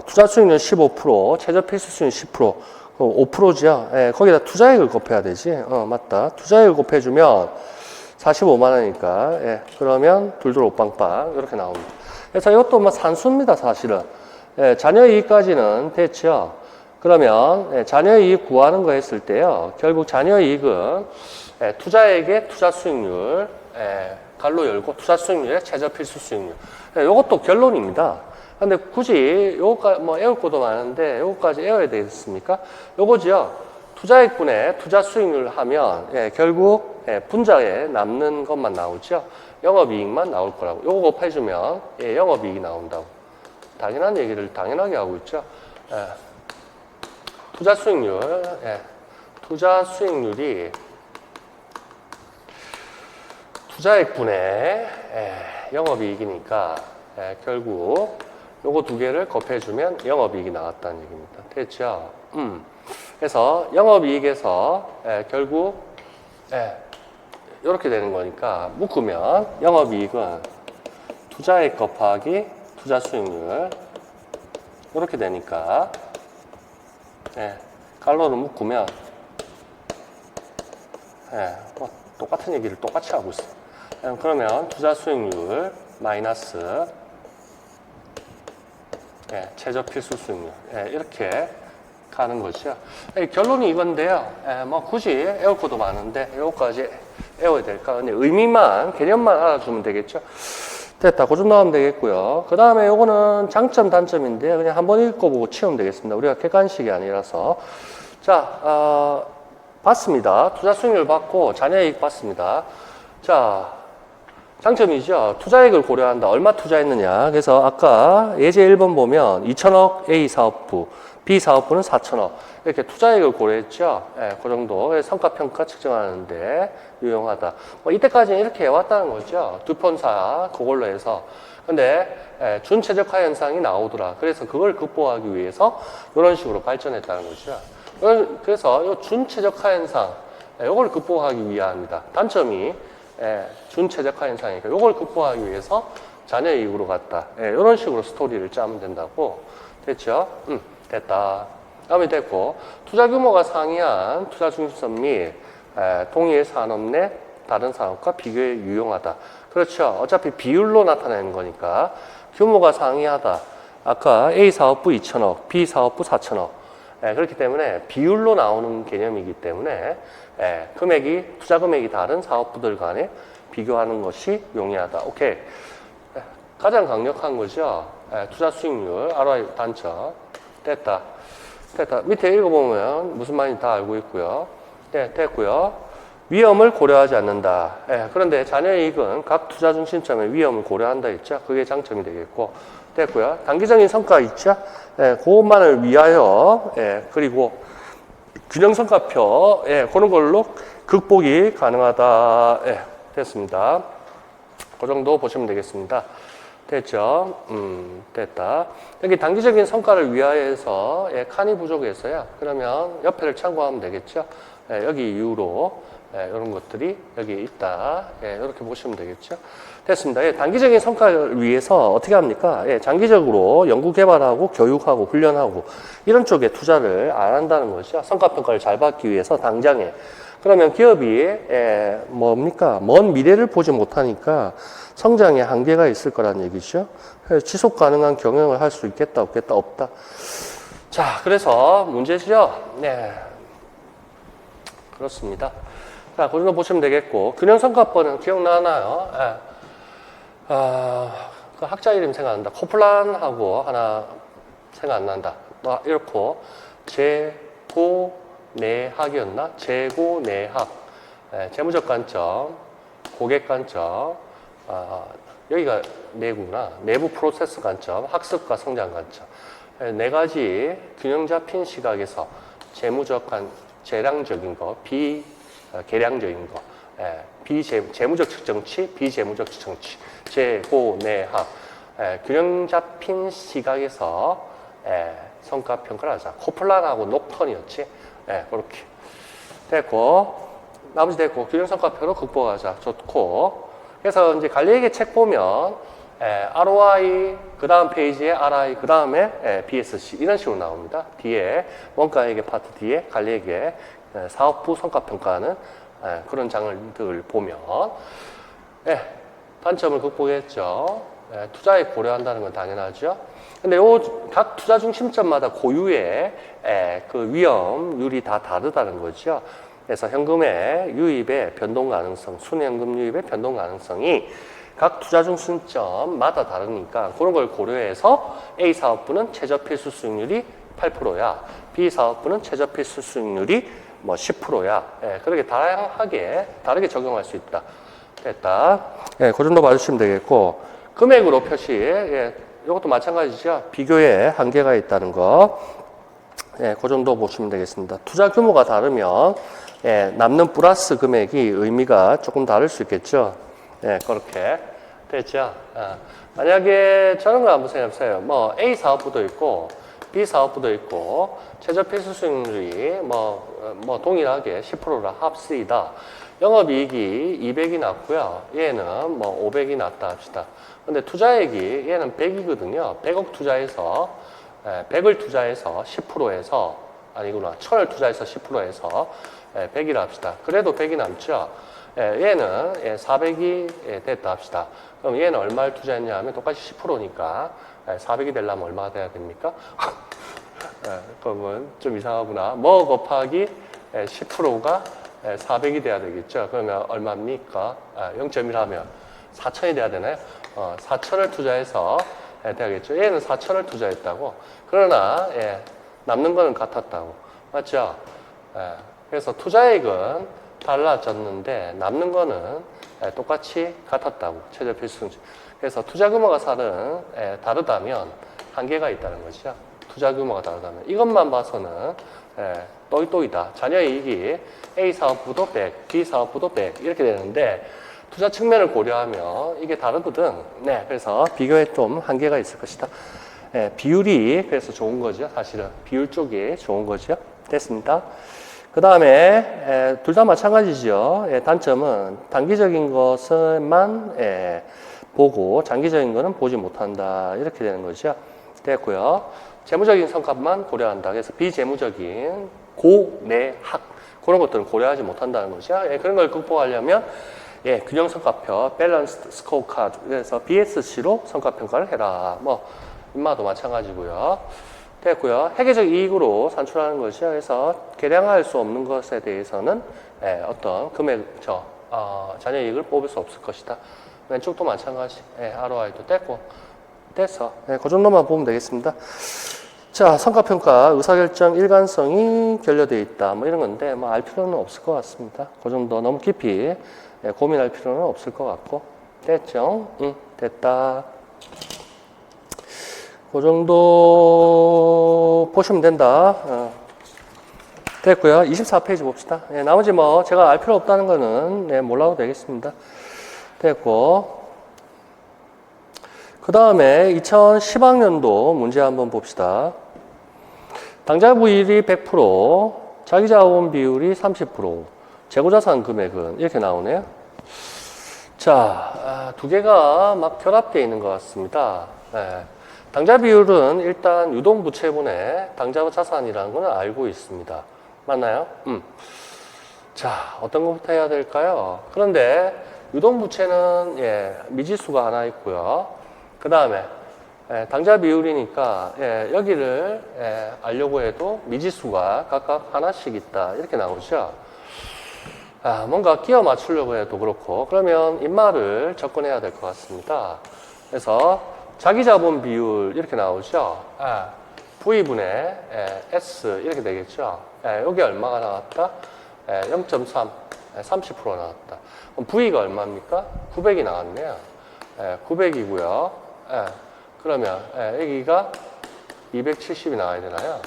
Speaker 1: 투자 수익률 15%, 최저 필수 수익률 10%. 5%죠. 거기다 투자액을 곱해야 되지. 맞다. 투자액을 곱해주면 45만 원이니까. 그러면 둘둘 오빵빵 이렇게 나옵니다. 그래서 이것도 뭐 산수입니다, 사실은. 자녀이익까지는 됐죠. 그러면 자녀이익 구하는 거 했을 때요. 결국 자녀이익은 투자액의 투자 수익률, 갈로 열고 투자 수익률의 최저 필수 수익률. 이것도 결론입니다. 근데 굳이 요거까지 뭐 외울 것도 많은데 요거까지 외워야 되겠습니까? 요거죠. 투자액분의 투자 수익률 하면 결국 분자에 남는 것만 나오죠. 영업이익만 나올 거라고. 요거 곱해주면 영업이익이 나온다고. 당연한 얘기를 당연하게 하고 있죠. 투자 수익률, 투자 수익률이 투자액분의 영업이익이니까 결국 요거 두 개를 곱해주면 영업이익이 나왔다는 얘기입니다. 됐죠? 그래서 영업이익에서 결국 이렇게 되는 거니까 묶으면 영업이익은 투자액 곱하기 투자 수익률 이렇게 되니까 갈로를 묶으면 뭐 똑같은 얘기를 똑같이 하고 있어요. 그러면 투자 수익률 마이너스 최저 필수 수익률 이렇게 가는 거죠. 결론이 이건데요. 뭐 굳이 외울 것도 많은데 이거까지 외워야 될까? 근데 의미만 개념만 알아주면 되겠죠. 됐다. 그 정도 하면 되겠고요. 그 다음에 요거는 장점, 단점인데 그냥 한번 읽어보고 치우면 되겠습니다. 우리가 객관식이 아니라서. 자, 봤습니다. 투자 수익률 봤고 자녀이익 봤습니다. 자, 장점이죠. 투자액을 고려한다. 얼마 투자했느냐. 그래서 아까 예제 1번 보면 2천억 A 사업부, B 사업부는 4천억. 이렇게 투자액을 고려했죠. 그 정도. 성과평가 측정하는데 유용하다. 뭐 이때까지는 이렇게 해왔다는 거죠. 두 편사 그걸로 해서. 근데 준최적화 현상이 나오더라. 그래서 그걸 극복하기 위해서 이런 식으로 발전했다는 거죠. 그래서 이 준최적화 현상, 이걸 극복하기 위함입니다. 단점이 준최적화 현상이니까 이걸 극복하기 위해서 자녀이익으로 갔다. 이런 식으로 스토리를 짜면 된다고. 됐죠? 됐다. 다음에 됐고, 투자 규모가 상이한 투자 중심성 및 동일 산업 내 다른 산업과 비교에 유용하다. 그렇죠. 어차피 비율로 나타내는 거니까 규모가 상이하다. 아까 A 사업부 2천억, B 사업부 4천억. 그렇기 때문에 비율로 나오는 개념이기 때문에 투자 금액이 다른 사업부들 간에 비교하는 것이 용이하다. 오케이. 가장 강력한 거죠. 투자 수익률, ROI 단점. 됐다. 됐다. 밑에 읽어보면 무슨 말인지 다 알고 있고요. 네, 됐고요. 위험을 고려하지 않는다. 그런데 자녀이익은 각 투자 중심점의 위험을 고려한다 했죠. 그게 장점이 되겠고. 됐고요. 단기적인 성과 있죠. 그것만을 위하여, 그리고 균형성과표, 그런 걸로 극복이 가능하다. 됐습니다. 그 정도 보시면 되겠습니다. 됐죠? 됐다. 여기 단기적인 성과를 위하여서 칸이 부족해서요. 그러면 옆에를 참고하면 되겠죠? 여기 이후로 이런 것들이 여기 있다. 이렇게 보시면 되겠죠? 됐습니다. 단기적인 성과를 위해서 어떻게 합니까? 장기적으로 연구개발하고 교육하고 훈련하고 이런 쪽에 투자를 안 한다는 거죠. 성과평가를 잘 받기 위해서 당장에. 그러면 기업이 뭡니까? 먼 미래를 보지 못하니까 성장에 한계가 있을 거란 얘기죠. 지속 가능한 경영을 할 수 있겠다, 없겠다, 없다. 자, 그래서 문제죠. 네. 그렇습니다. 자, 그 정도 보시면 되겠고, 균형성과법은 기억나나요? 예. 그 학자 이름 생각 안 난다. 코플란하고 하나 생각 안 난다. 이렇고, 재고내학이었나? 재고내학. 예, 재무적 관점, 고객 관점, 여기가 내구나. 내부 프로세스 관점, 학습과 성장 관점. 예, 네 가지 균형 잡힌 시각에서 재량적인 거, 계량적인 거, 재무적 측정치, 비재무적 측정치, 재고내학, 균형 잡힌 시각에서 성과 평가를 하자. 코플란하고 녹턴이었지. 그렇게 됐고, 나머지 됐고, 균형 성과표로 극복하자. 좋고. 그래서 이제 갈리에게 책 보면 ROI, 그 다음 페이지에 RI, 그 다음에 BSC 이런 식으로 나옵니다. 뒤에 원가에게 파트 뒤에 갈리에게 사업부 성과평가하는 그런 장을들 보면 단점을 극복했죠. 투자에 고려한다는 건 당연하죠. 근데 각 투자 중심점마다 고유의 그 위험률이 다 다르다는 거죠. 그래서 현금의 유입의 변동 가능성, 순현금 유입의 변동 가능성이 각 투자 중심점마다 다르니까 그런 걸 고려해서 A 사업부는 최저 필수 수익률이 8%야. B 사업부는 최저 필수 수익률이 뭐 10%야. 그렇게 다양하게 다르게 적용할 수 있다. 됐다. 그 정도 봐주시면 되겠고, 금액으로 표시. 이것도 마찬가지죠. 비교에 한계가 있다는 거. 그 정도 보시면 되겠습니다. 투자 규모가 다르면 남는 플러스 금액이 의미가 조금 다를 수 있겠죠. 그렇게 됐죠. 만약에 저런 거 한번 생각해보세요. 뭐 A 사업부도 있고 B 사업부도 있고 최저 필수 수익률이 뭐 동일하게 10%라 합쓰이다. 영업이익이 200이 났고요. 얘는 뭐 500이 났다 합시다. 근데 투자액이 얘는 100이거든요. 100억 투자해서 100을 투자해서 10%에서 아니구나. 1000을 투자해서 10%에서 100이라 합시다. 그래도 100이 남죠. 얘는 400이 됐다 합시다. 그럼 얘는 얼마를 투자했냐 하면 똑같이 10%니까 400이 되려면 얼마가 돼야 됩니까? 그러면 좀 이상하구나. 뭐 곱하기 10%가 400이 돼야 되겠죠. 그러면 얼마입니까? 0.1하면 4,000이 돼야 되나요? 4,000을 투자해서 돼야겠죠. 얘는 4,000을 투자했다고. 그러나 남는 거는 같았다고. 맞죠? 그래서 투자액은 달라졌는데 남는 거는 똑같이 같았다고. 최저 필수. 그래서 투자 규모가 다르다면 한계가 있다는 거죠. 투자 규모가 다르다면. 이것만 봐서는 또이또이다. 자녀이익이 A 사업부도 100, B 사업부도 100 이렇게 되는데 투자 측면을 고려하면 이게 다르거든. 그래서 비교에 좀 한계가 있을 것이다. 비율이 그래서 좋은 거죠. 사실은 비율 쪽이 좋은 거죠. 됐습니다. 그 다음에 둘 다 마찬가지죠. 단점은 단기적인 것만 보고 장기적인 거는 보지 못한다. 이렇게 되는 거죠. 됐고요. 재무적인 성과만 고려한다. 그래서 비재무적인 고내학 그런 것들은 고려하지 못한다는 거죠. 그런 걸 극복하려면 균형 성과표, 밸런스 스코어 카드. 그래서 BSC로 성과 평가를 해라. 뭐 인마도 마찬가지고요. 됐고요. 회계적 이익으로 산출하는 것이요. 그래서 계량할 수 없는 것에 대해서는 어떤 금액, 자녀 이익을 뽑을 수 없을 것이다. 왼쪽도 마찬가지. ROI도 됐고. 됐어. 그 정도만 보면 되겠습니다. 자, 성과평가, 의사결정 일관성이 결여되어 있다. 뭐 이런 건데, 뭐 알 필요는 없을 것 같습니다. 그 정도 너무 깊이 고민할 필요는 없을 것 같고. 됐죠? 응, 됐다. 그 정도 보시면 된다. 됐고요. 24페이지 봅시다. 나머지 뭐 제가 알 필요 없다는 거는 몰라도 되겠습니다. 됐고. 그 다음에 2010학년도 문제 한번 봅시다. 당좌 부율이 100%, 자기자본 비율이 30%, 재고자산 금액은 이렇게 나오네요. 자, 두 개가 막 결합되어 있는 것 같습니다. 당좌 비율은 일단 유동부채분의 당좌자산이라는 건 알고 있습니다. 맞나요? 자, 어떤 것부터 해야 될까요? 그런데 유동부채는 미지수가 하나 있고요. 그 다음에 당좌 비율이니까 여기를 알려고 해도 미지수가 각각 하나씩 있다. 이렇게 나오죠. 뭔가 끼워 맞추려고 해도 그렇고, 그러면 인마를 접근해야 될 것 같습니다. 그래서 자기 자본 비율 이렇게 나오죠. V분의 S 이렇게 되겠죠. 여기 얼마가 나왔다? 0.3, 30% 나왔다. 그럼 V가 얼마입니까? 900이 나왔네요. 900이고요. 그러면 여기가 270이 나와야 되나요?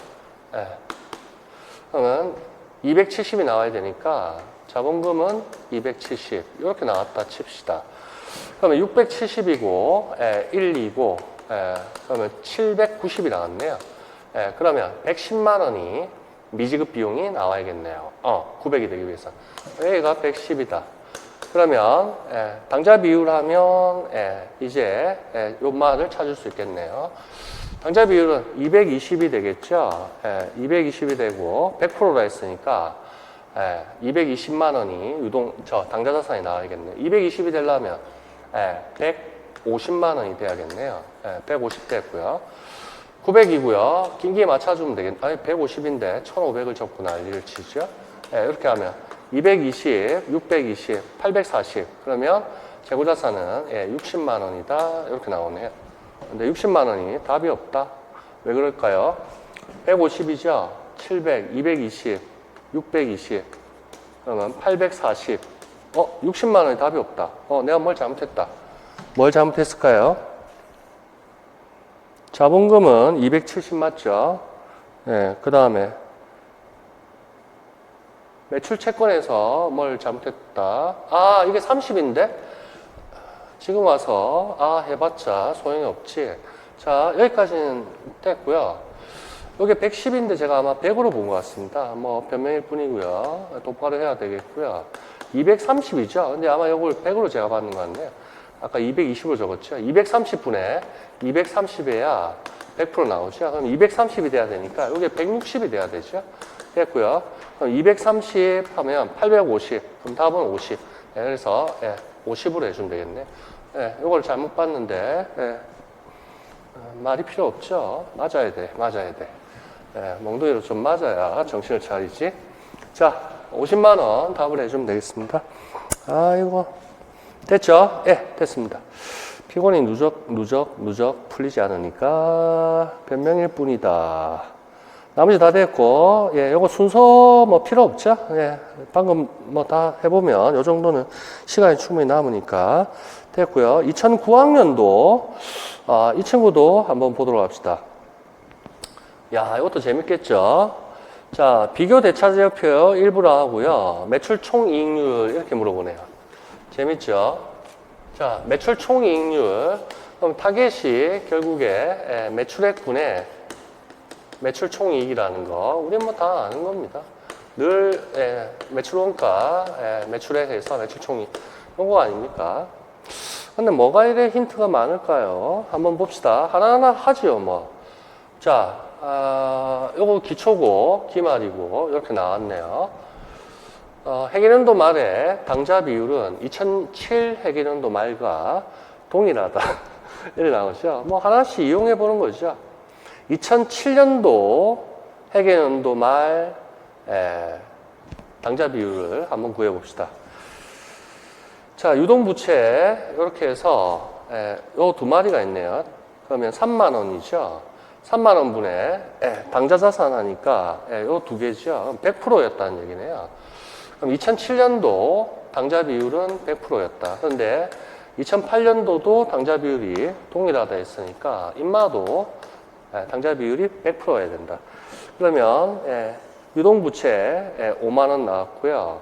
Speaker 1: 그러면 270이 나와야 되니까 자본금은 270 이렇게 나왔다 칩시다. 그러면 670이고 1이고 그러면 790이 나왔네요. 그러면 110만 원이 미지급 비용이 나와야겠네요. 900이 되기 위해서. 여기가 110이다. 그러면 당좌 비율 하면 이제 요 말을 찾을 수 있겠네요. 당좌 비율은 220이 되겠죠. 220이 되고 100%라 했으니까 220만 원이 당좌 자산이 나와야겠네요. 220이 되려면 150만 원이 돼야겠네요. 150 됐고요. 900이고요. 긴기에 맞춰주면 되겠네. 150인데 1500을 접고 난리를 치죠. 이렇게 하면 220, 620, 840. 그러면 재고자산은 60만 원이다. 이렇게 나오네요. 근데 60만 원이 답이 없다. 왜 그럴까요? 150이죠. 700, 220, 620. 그러면 840. 60만 원이 답이 없다. 내가 뭘 잘못했다. 뭘 잘못했을까요? 자본금은 270 맞죠? 그 다음에 매출 채권에서 뭘 잘못했다. 이게 30인데? 지금 와서 해봤자 소용이 없지. 자, 여기까지는 됐고요. 여기 110인데 제가 아마 100으로 본 것 같습니다. 뭐 변명일 뿐이고요. 똑바로 해야 되겠고요. 230이죠. 근데 아마 이걸 100으로 제가 받는 것 같네요. 아까 220으로 적었죠. 230분에 230에야 100% 나오죠. 그럼 230이 돼야 되니까 여기 160이 돼야 되죠. 됐고요. 그럼 230 하면 850. 그럼 답은 50. 그래서 50으로 해주면 되겠네. 이걸 잘못 봤는데 말이 필요 없죠. 맞아야 돼. 맞아야 돼. 몽둥이로 좀 맞아야 정신을 차리지. 자, 50만 원 답을 해주면 되겠습니다. 이거 됐죠? 됐습니다. 피곤이 누적 풀리지 않으니까 변명일 뿐이다. 나머지 다 됐고, 요거 순서 뭐 필요 없죠? 방금 뭐 다 해보면 요 정도는 시간이 충분히 남으니까 됐고요. 2009학년도, 이 친구도 한번 보도록 합시다. 이것도 재밌겠죠? 자, 비교 대차제표 일부러 하고요. 매출 총이익률 이렇게 물어보네요. 재밌죠? 자, 매출 총이익률. 그럼 타겟이 결국에 매출액분의 매출 총이익이라는 거. 우린 뭐 다 아는 겁니다. 늘 매출 원가, 매출액에서 매출 총이익. 이거 아닙니까? 근데 뭐가 이래 힌트가 많을까요? 한번 봅시다. 하나하나 하지요, 뭐. 자, 요거 기초고, 기말이고, 이렇게 나왔네요. 회계연도 말에 당좌 비율은 2007 회계연도 말과 동일하다. 이렇게 나오죠. 뭐 하나씩 이용해 보는 거죠. 2007년도 회계연도 말 당좌 비율을 한번 구해 봅시다. 자, 유동부채 이렇게 해서 요 두 마리가 있네요. 그러면 3만 원이죠. 3만 원분의 당좌 자산 하니까 요 두 개죠. 100%였다는 얘기네요. 그럼 2007년도 당좌 비율은 100%였다. 그런데 2008년도도 당좌 비율이 동일하다 했으니까 인마도 당좌 비율이 100%여야 된다. 그러면 유동부채 5만 원 나왔고요.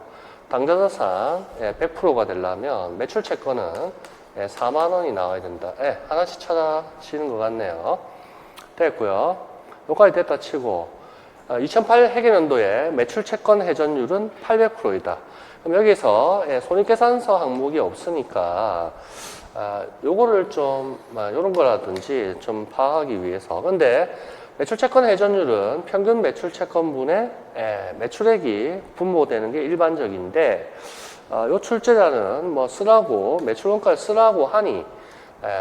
Speaker 1: 당좌 자산 100%가 되려면 매출 채권은 4만 원이 나와야 된다. 하나씩 찾아지는 것 같네요. 됐고요. 여기까지 됐다 치고 2008 회계연도에 매출 채권 회전율은 800%이다. 그럼 여기서 손익계산서 항목이 없으니까 요거를 좀 요런 거라든지 좀 파악하기 위해서. 근데 매출 채권 회전율은 평균 매출 채권분의 매출액이 분모되는 게 일반적인데 요 출제자는 뭐 쓰라고 매출 원가를 쓰라고 하니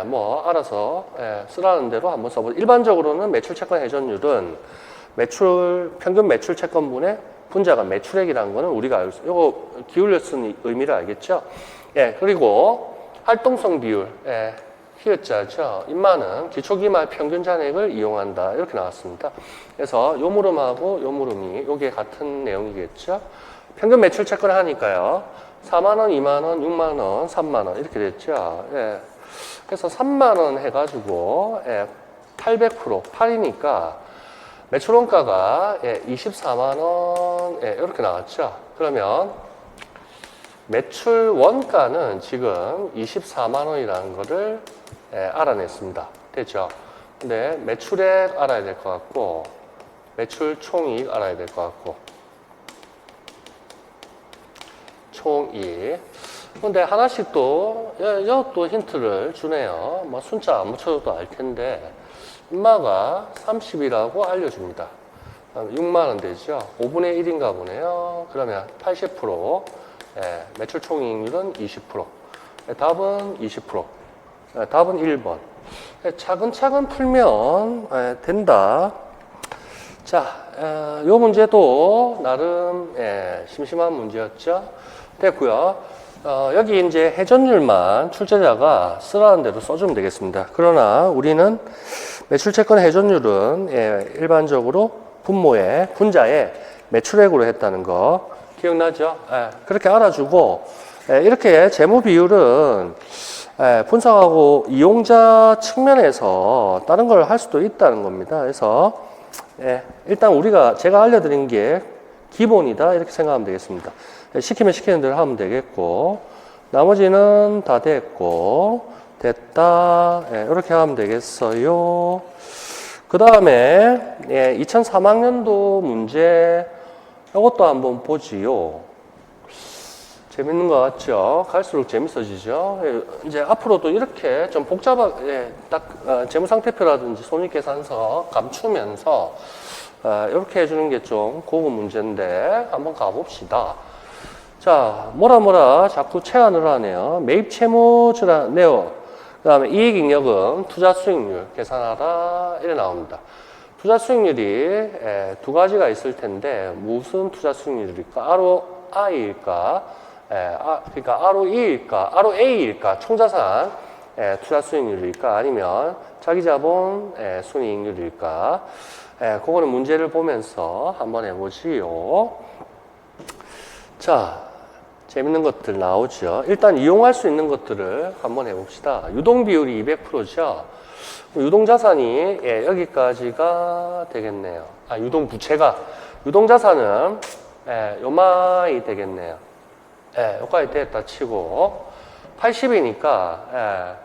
Speaker 1: 뭐 알아서 쓰라는 대로 한번 써보죠. 일반적으로는 매출 채권 회전율은 평균 매출 채권분의 분자가 매출액이라는 거는 우리가 알고 있어요. 요거 기울여 쓴 의미를 알겠죠? 예, 그리고 활동성 비율, 예, 히읗자죠. 인마는 기초기말 평균 잔액을 이용한다. 이렇게 나왔습니다. 그래서 요 물음하고 요 물음이 요게 같은 내용이겠죠? 평균 매출 채권을 하니까요. 4만원, 2만원, 6만원, 3만원 이렇게 됐죠. 예. 그래서 3만원 해가지고, 예, 800%, 8이니까 매출 원가가, 예, 24만원, 예, 이렇게 나왔죠. 그러면 매출 원가는 지금 24만원이라는 거를, 예, 알아냈습니다. 됐죠? 근데 매출액 알아야 될 것 같고, 매출 총이익 알아야 될 것 같고, 총이익. 근데 하나씩 또 힌트를 주네요. 뭐 순자 안 붙여도 알 텐데 인마가 30이라고 알려줍니다. 6만 원 되죠. 5분의 1인가 보네요. 그러면 80%. 예, 매출 총이익률은 20%. 예, 답은 20%. 예, 답은 1번. 예, 차근차근 풀면, 예, 된다. 자, 요 문제도 나름, 예, 심심한 문제였죠. 됐고요. 여기 이제 회전율만 출제자가 쓰라는 대로 써주면 되겠습니다. 그러나 우리는 매출채권 회전율은, 예, 일반적으로 분자의 매출액으로 했다는 거 기억나죠? 예, 그렇게 알아주고, 예, 이렇게 재무 비율은, 예, 분석하고 이용자 측면에서 다른 걸 할 수도 있다는 겁니다. 그래서, 예, 일단 제가 알려드린 게 기본이다 이렇게 생각하면 되겠습니다. 시키면 시키는 대로 하면 되겠고, 나머지는 다 됐고, 됐다, 예, 이렇게 하면 되겠어요. 그 다음에, 예, 2003학년도 문제, 이것도 한번 보지요. 재밌는 것 같죠? 갈수록 재밌어지죠? 예, 이제 앞으로도 이렇게 좀 복잡하게, 재무상태표라든지 손익계산서 감추면서, 이렇게 해주는 게 좀 고급 문제인데, 한번 가봅시다. 자, 뭐라 자꾸 제안을 하네요. 매입 채무주라 네요. 그 다음에 이익잉여금, 투자 수익률 계산하라 이래 나옵니다. 투자 수익률이, 두 가지가 있을 텐데 무슨 투자 수익률일까? ROI일까? 그러니까 ROE일까? ROA일까? 총자산 투자 수익률일까? 아니면 자기자본 순이익률일까? 그거는 문제를 보면서 한번 해보지요. 자, 재밌는 것들 나오죠. 일단 이용할 수 있는 것들을 한번 해봅시다. 유동 비율이 200%죠. 유동자산이, 예, 여기까지가 되겠네요. 유동자산은, 예, 요마이 되겠네요. 예, 여기까지 됐다 치고 80이니까, 예,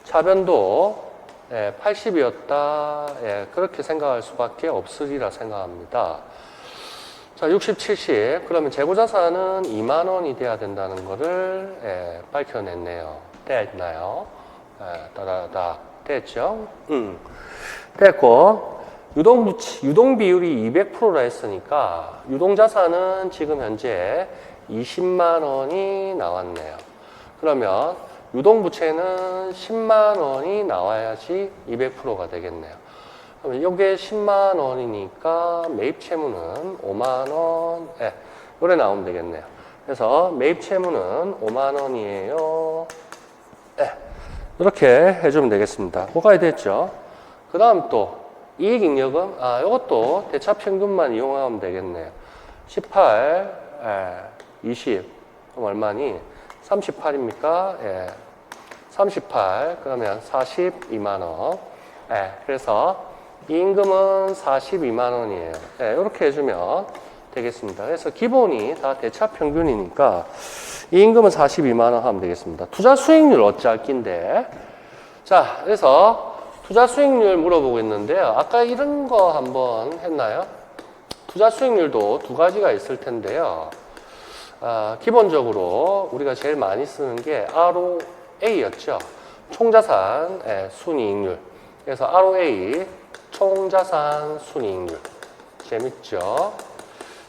Speaker 1: 차변도, 예, 80이었다. 예, 그렇게 생각할 수밖에 없으리라 생각합니다. 자, 60, 70. 그러면 재고자산은 2만 원이 돼야 된다는 거를, 예, 밝혀냈네요. 됐나요? 예, 따다다. 됐죠? 됐고, 유동 비율이 200%라 했으니까, 유동자산은 지금 현재 20만 원이 나왔네요. 그러면, 유동부채는 10만 원이 나와야지 200%가 되겠네요. 그러면 이게 10만 원이니까 매입 채무는 5만 원, 예, 요래 나오면 되겠네요. 그래서 매입 채무는 5만 원이에요. 예, 이렇게 해주면 되겠습니다. 그거까지 됐죠? 그 다음 또 이익잉여금, 이것도 대차평균만 이용하면 되겠네요. 18, 20, 그럼 얼마니? 38입니까? 예, 38, 그러면 42만 원. 예, 그래서 이 임금은 42만 원이에요. 네, 이렇게 해주면 되겠습니다. 그래서 기본이 다 대차 평균이니까 이 임금은 42만 원 하면 되겠습니다. 투자 수익률 어찌할 낀데. 자, 그래서 투자 수익률 물어보고 있는데요. 아까 이런 거 한번 했나요? 투자 수익률도 두 가지가 있을 텐데요. 기본적으로 우리가 제일 많이 쓰는 게 ROA였죠. 총자산 순이익률. 그래서 ROA 총자산 순이익률. 재밌죠?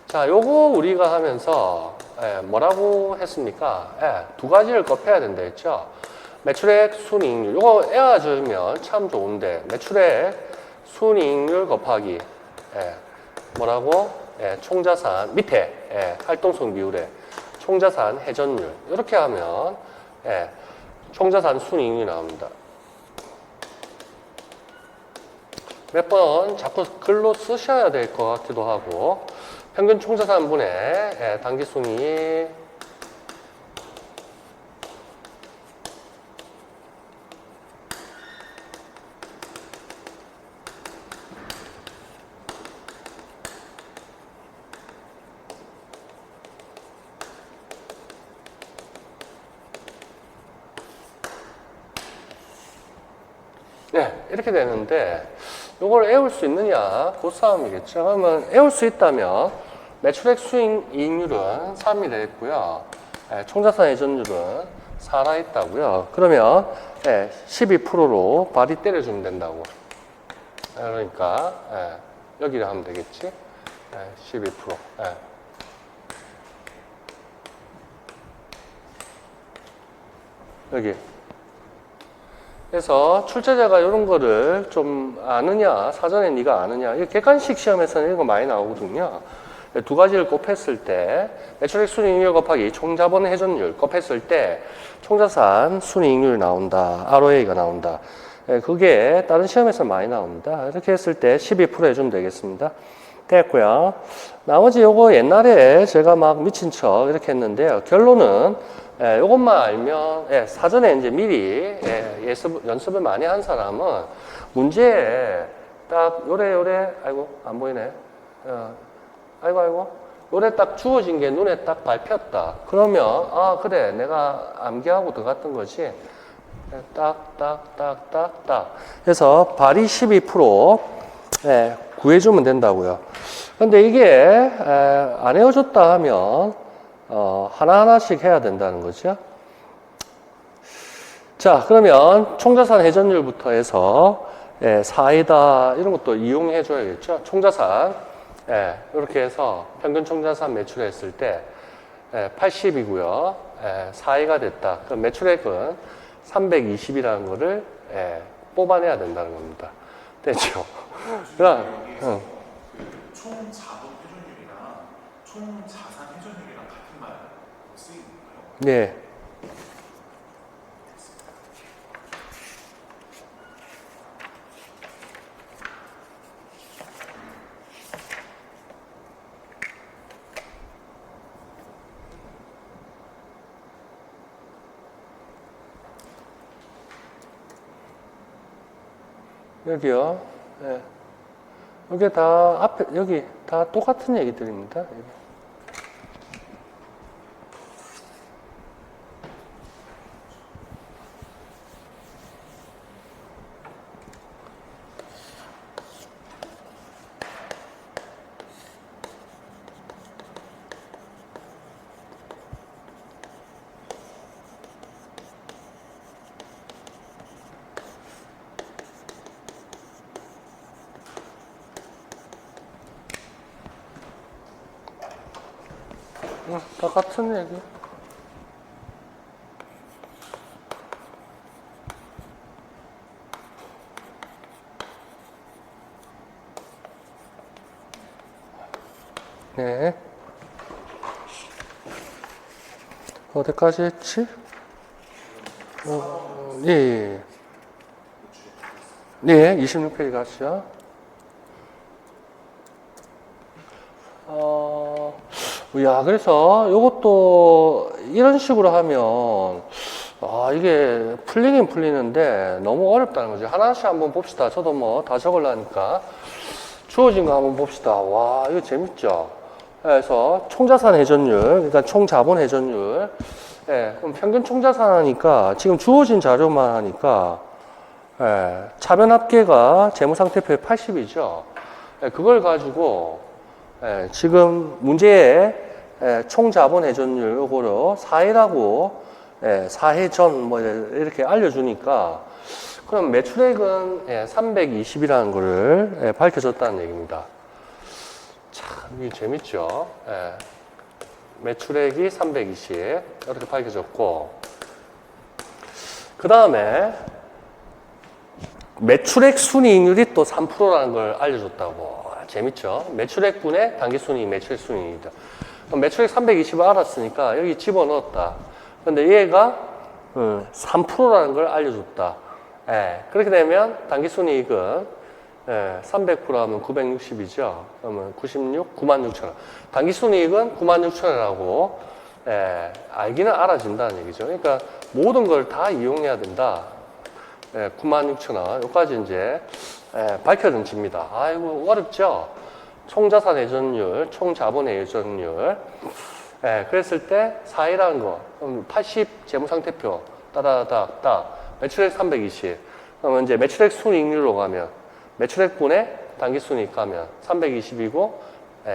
Speaker 1: 자, 요거 우리가 하면서 뭐라고 했습니까? 두 가지를 곱해야 된다 했죠? 매출액 순이익률. 요거 외워주면 참 좋은데 매출액 순이익률 곱하기 뭐라고? 총자산 밑에 활동성 비율에 총자산 회전율 이렇게 하면 총자산 순이익률이 나옵니다. 몇 번 자꾸 글로 쓰셔야 될 것 같기도 하고 평균 총자산분의 당기순이익 이렇게 되는데 이걸 애울 수 있느냐 그 싸움이겠죠. 그러면 애울 수 있다면 매출액 순이익률은 3이 되겠고요. 총자산 회전율은 4라 있다고요. 그러면 12%로 발이 때려주면 된다고. 그러니까 여기를 하면 되겠지. 12%. 여기. 그래서 출제자가 이런 거를 좀 아느냐, 사전에 네가 아느냐. 이 객관식 시험에서는 이런 거 많이 나오거든요. 두 가지를 곱했을 때 매출액 순이익률 곱하기 총자본 회전율 곱했을 때 총자산 순이익률이 나온다. ROA가 나온다. 그게 다른 시험에서 많이 나옵니다. 이렇게 했을 때 12% 해주면 되겠습니다. 됐고요. 나머지 요거 옛날에 제가 막 미친 척 이렇게 했는데요. 결론은 요것만 알면 사전에 이제 미리 연습을 많이 한 사람은 문제에 딱 요래 아이고 안 보이네. 아이고 요래 딱 주어진 게 눈에 딱 밟혔다. 그러면 아 그래 내가 암기하고 들어갔던 거지. 딱. 그래서 발이 12% 구해주면 된다고요. 근데 이게 안 헤어졌다 하면 하나하나씩 해야 된다는 거죠. 자, 그러면 총자산 회전율부터 해서 사이다 이런 것도 이용해 줘야겠죠. 총자산 이렇게 해서 평균 총자산 매출했을 때 80이고요. 4위가 됐다. 그럼 매출액은 320이라는 거를 뽑아내야 된다는 겁니다. 됐죠? 그럼
Speaker 2: 총 자본 회전율이랑 총 자산 회전율이랑 같은 말 쓰이는 건가요?
Speaker 1: 네. 여기요. 여기 다 앞에 여기 다 똑같은 얘기들입니다. 다 같은 얘기. 네. 어디까지 했지? 예. 네, 26페이지 가시죠. 야, 그래서 이것도 이런 식으로 하면, 이게 풀리긴 풀리는데 너무 어렵다는 거죠. 하나씩 한번 봅시다. 저도 뭐 다 적으려니까. 주어진 거 한번 봅시다. 와, 이거 재밌죠? 그래서 총자산 회전율, 그러니까 총자본 회전율. 그럼 평균 총자산 하니까 지금 주어진 자료만 하니까, 차변 합계가 재무상태표에 80이죠. 그걸 가지고, 지금 문제에 총자본 회전율 요거로 4회라고 4회 전 뭐 이렇게 알려주니까 그럼 매출액은 320이라는 거를 밝혀줬다는 얘기입니다. 참 이게 재밌죠. 매출액이 320 이렇게 밝혀졌고 그 다음에 매출액 순이익률이 또 3%라는 걸 알려줬다고. 재밌죠? 매출액분의 당기순이익, 매출액순이익이다. 그럼 매출액 320을 알았으니까 여기 집어넣었다. 근데 얘가 3%라는 걸 알려줬다. 예, 그렇게 되면 당기순이익은 300% 하면 960이죠. 그러면 96, 96,000원. 당기순이익은 96,000원이라고 알기는 알아진다는 얘기죠. 그러니까 모든 걸 다 이용해야 된다. 96,000원. 여기까지 이제 밝혀진집니다. 아이고 어렵죠? 총자산 회전율, 총자본 회전율. 그랬을 때 4이라는 거, 그럼 80 재무상태표 따다닥딱 매출액 320. 그러면 이제 매출액 순이익률로 가면 매출액분의 당기순이익 가면 320이고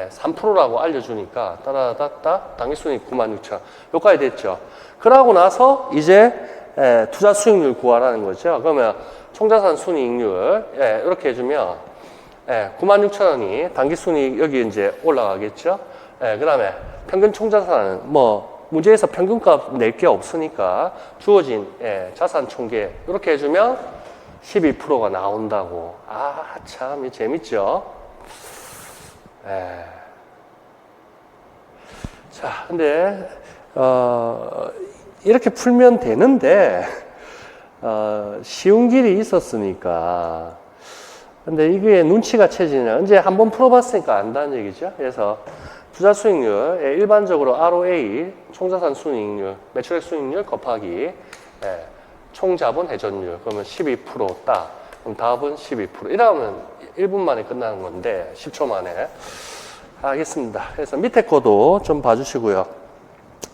Speaker 1: 3%라고 알려주니까 따다닥딱 당기순이익 96,000원. 여기까지 됐죠. 그러고 나서 이제 투자 수익률 구하라는 거죠. 그러면 총자산 순이익률 이렇게 해주면 96,000원이 당기순이익 여기 이제 올라가겠죠. 그 다음에 평균 총자산은 뭐 문제에서 평균값 낼 게 없으니까 주어진 자산 총계 이렇게 해주면 12%가 나온다고. 아, 참 재밌죠. 자, 근데 이렇게 풀면 되는데 쉬운 길이 있었으니까. 근데 이게 눈치가 채지냐. 이제 한번 풀어봤으니까 안다는 얘기죠. 그래서 투자 수익률, 일반적으로 ROA, 총자산 순이익률, 매출액 수익률 곱하기 총자본 회전율. 그러면 12% 딱. 그럼 답은 12%. 이러면 1분 만에 끝나는 건데 10초 만에. 알겠습니다. 그래서 밑에 거도 좀 봐주시고요.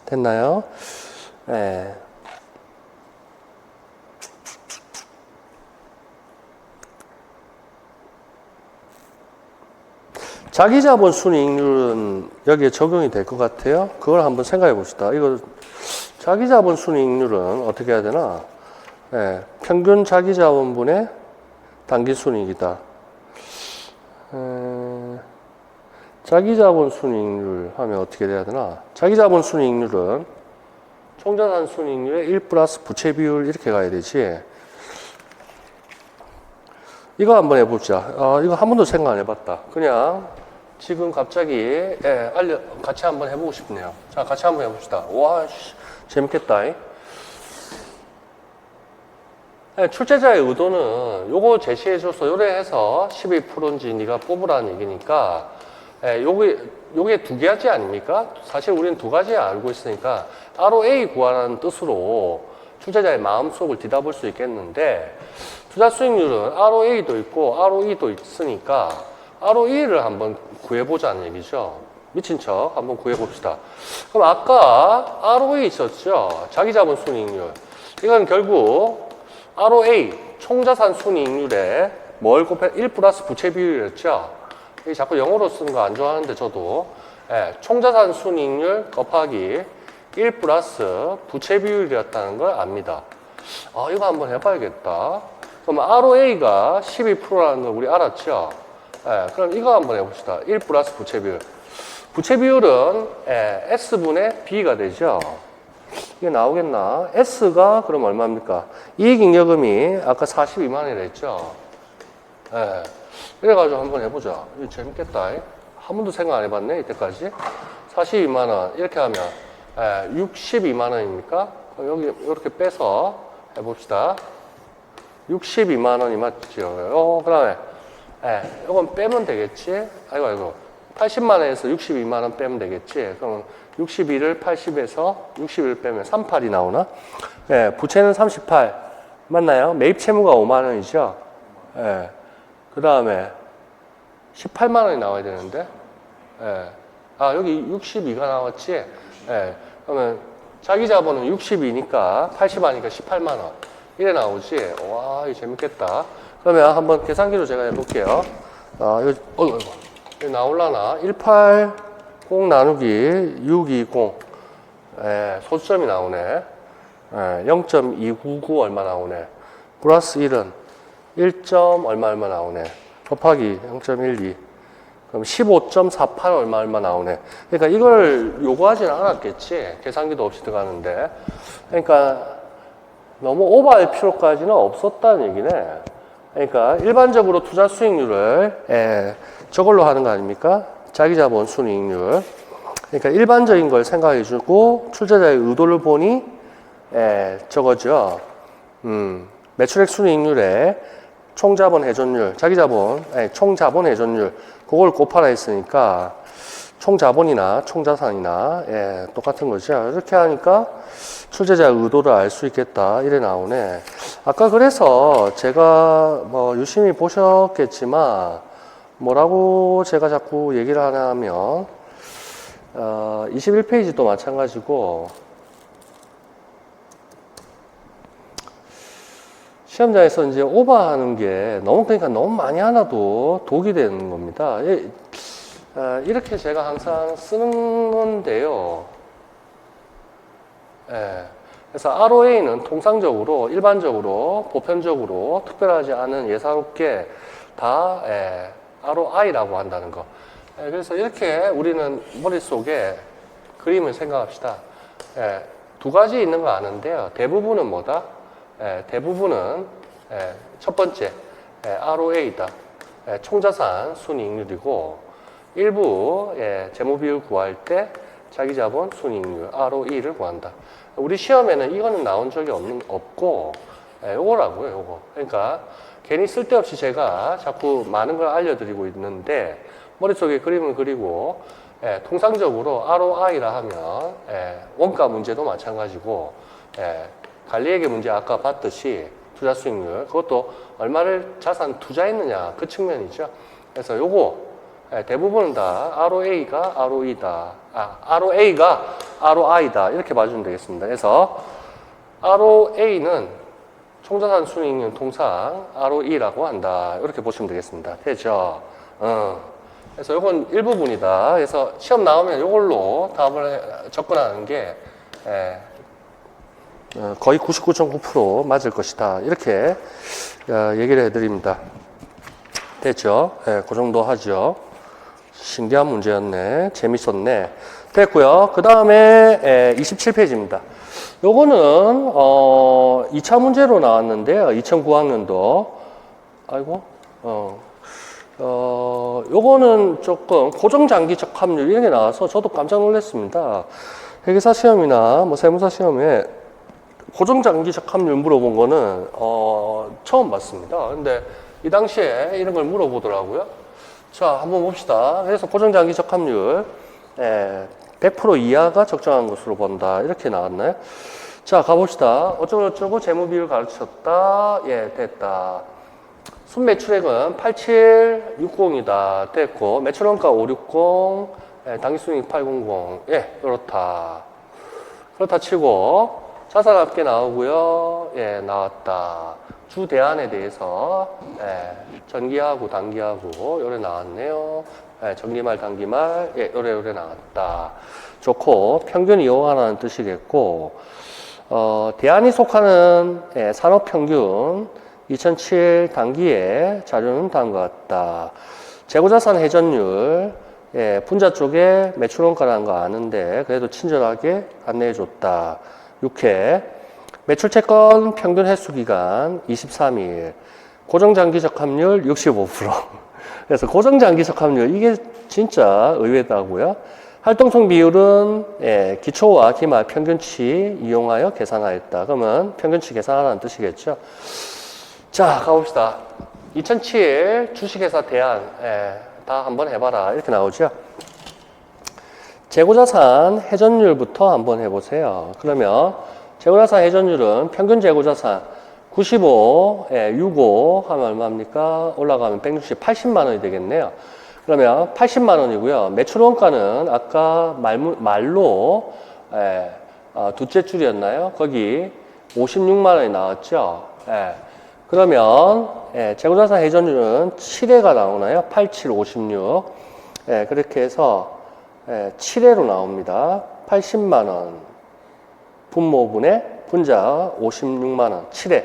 Speaker 1: 됐나요? 자기자본 순이익률은 여기에 적용이 될 것 같아요. 그걸 한번 생각해 봅시다. 이거 자기자본 순이익률은 어떻게 해야 되나? 평균 자기자본분의 당기순이익이다. 자기자본 순이익률 하면 어떻게 돼야 되나? 자기자본 순이익률은 총자산 순이익률의 1 플러스 부채 비율 이렇게 가야 되지. 이거 한번 해보자. 이거 한 번도 생각 안 해봤다. 그냥 지금 갑자기 같이 한번 해보고 싶네요. 자, 같이 한번 해봅시다. 와, 재밌겠다. 출제자의 의도는 요거 제시해줘서 요래해서 12%인지 네가 뽑으라는 얘기니까 요게 두 가지 아닙니까? 사실 우리는 두 가지 알고 있으니까 ROA 구하라는 뜻으로 출제자의 마음속을 뒤다볼 수 있겠는데 투자 수익률은 ROA도 있고 ROE도 있으니까 ROE를 한번 구해보자는 얘기죠. 미친 척 한번 구해봅시다. 그럼 아까 ROE 있었죠? 자기자본 순이익률. 이건 결국 ROA, 총자산 순이익률에 뭘 곱해? 1 플러스 부채 비율이었죠? 이 자꾸 영어로 쓰는 거 안 좋아하는데 저도 총자산 순이익률 곱하기 1 플러스 부채 비율이었다는 걸 압니다. 이거 한번 해봐야겠다. 그럼 ROA가 12%라는 걸 우리 알았죠? 그럼 이거 한번 해봅시다. 1 플러스 부채 비율. 부채 비율은 S분의 B가 되죠? 이게 나오겠나? S가 그럼 얼마입니까? 이익잉여금이 아까 42만 원이라 했죠? 그래가지고 한번 해보자. 이거 재밌겠다. 한 번도 생각 안 해봤네, 이때까지. 42만 원. 이렇게 하면 62만 원입니까? 그럼 여기 이렇게 빼서 해봅시다. 62만 원이 맞죠? 그 다음에 이건 빼면 되겠지? 아이고 80만 원에서 62만 원 빼면 되겠지? 그럼 62를 80에서 61 빼면 38이 나오나? 부채는 38 맞나요? 매입 채무가 5만 원이죠? 그 다음에 18만 원이 나와야 되는데 여기 62가 나왔지? 그러면 자기 자본은 62니까 80 하니까 18만 원 이래 나오지? 와, 이거 재밌겠다. 그러면 한번 계산기로 제가 해볼게요. 이거 나올라나? 180 나누기 620. 소수점이 나오네. 0.299 얼마 나오네. 플러스 1은 1. 얼마 나오네. 곱하기 0.12. 그럼 15.48 얼마 나오네. 그러니까 이걸 요구하지는 않았겠지. 계산기도 없이 들어가는데. 그러니까 너무 오버할 필요까지는 없었다는 얘기네. 그러니까 일반적으로 투자 수익률을 저걸로 하는 거 아닙니까? 자기 자본 순이익률. 그러니까 일반적인 걸 생각해 주고 출자자의 의도를 보니 저거죠. 매출액 순이익률에 총자본 회전율, 자기 자본, 총자본 회전율 그걸 곱하라 했으니까 총자본이나 총자산이나 똑같은 거죠. 이렇게 하니까 출제자의 의도를 알 수 있겠다 이래 나오네. 아까 그래서 제가 뭐 유심히 보셨겠지만 뭐라고 제가 자꾸 얘기를 하냐면 21페이지도 마찬가지고 시험장에서 이제 오버하는 게 그러니까 너무 많이 하나도 독이 되는 겁니다. 이렇게 제가 항상 쓰는 건데요. 그래서 ROA는 통상적으로, 일반적으로, 보편적으로 특별하지 않은 예사롭게 다 ROI라고 한다는 거. 그래서 이렇게 우리는 머릿속에 그림을 생각합시다. 두 가지 있는 거 아는데요. 대부분은 뭐다? 대부분은 첫 번째 ROA다. 총자산 순이익률이고 일부 재무비율 구할 때 자기자본 순이익률 ROE를 구한다. 우리 시험에는 이거는 나온 적이 없고 요거라고요. 요거. 그러니까 괜히 쓸데없이 제가 자꾸 많은 걸 알려드리고 있는데 머릿속에 그림을 그리고 통상적으로 ROI라 하면 원가 문제도 마찬가지고 관리회계 문제 아까 봤듯이 투자 수익률 그것도 얼마를 자산 투자했느냐 그 측면이죠. 그래서 요거 대부분은 다 ROA가 ROE다. ROA가 ROI다. 이렇게 봐주면 되겠습니다. 그래서 ROA는 총자산 순이익률 통상 ROE라고 한다. 이렇게 보시면 되겠습니다. 되죠? 그래서 요건 일부분이다. 그래서 시험 나오면 요걸로 답을 접근하는 게 거의 99.9% 맞을 것이다. 이렇게 얘기를 해드립니다. 됐죠? 그 정도 하죠. 신기한 문제였네. 재밌었네. 됐고요. 그 다음에 27페이지입니다. 요거는 2차 문제로 나왔는데요. 2009학년도. 아이고. 요거는 조금 고정장기 적합률 이런 게 나와서 저도 깜짝 놀랐습니다. 회계사 시험이나 뭐 세무사 시험에 고정장기 적합률 물어본 거는 처음 봤습니다. 근데 이 당시에 이런 걸 물어보더라고요. 자, 한번 봅시다. 그래서 고정장기 적합률 100% 이하가 적정한 것으로 본다. 이렇게 나왔나요? 자, 가봅시다. 어쩌고저쩌고 재무비율 가르쳤다. 됐다. 순매출액은 8760이다. 됐고, 매출원가 560, 당기순이익 800. 그렇다. 그렇다 치고, 자산합계 나오고요. 나왔다. 주대안에 대해서 전기하고 단기하고 요래 나왔네요. 전기말 단기말 요래 나왔다. 좋고 평균 이용하라는 뜻이겠고 대안이 속하는 산업평균 2007 단기에 자료는 다음과 같다. 재고자산 회전율 분자 쪽에 매출원가라는 거 아는데 그래도 친절하게 안내해줬다. 6회 매출채권 평균 횟수기간 23일, 고정장기 적합률 65%. 그래서 고정장기 적합률 이게 진짜 의외다고요. 활동성 비율은 기초와 기말 평균치 이용하여 계산하였다. 그러면 평균치 계산하라는 뜻이겠죠. 자, 가봅시다. 2007 주식회사 대안 다 한번 해봐라 이렇게 나오죠. 재고자산 회전율부터 한번 해보세요. 그러면 재고자산 회전율은 평균 재고자산 95, 65 하면 얼마입니까? 올라가면 160, 80만 원이 되겠네요. 그러면 80만 원이고요. 매출원가는 아까 말로 둘째 줄이었나요? 거기 56만 원이 나왔죠. 그러면 재고자산 회전율은 7회가 나오나요? 87, 56. 그렇게 해서 7회로 나옵니다. 80만 원. 분모분의 분자 56만원 7회.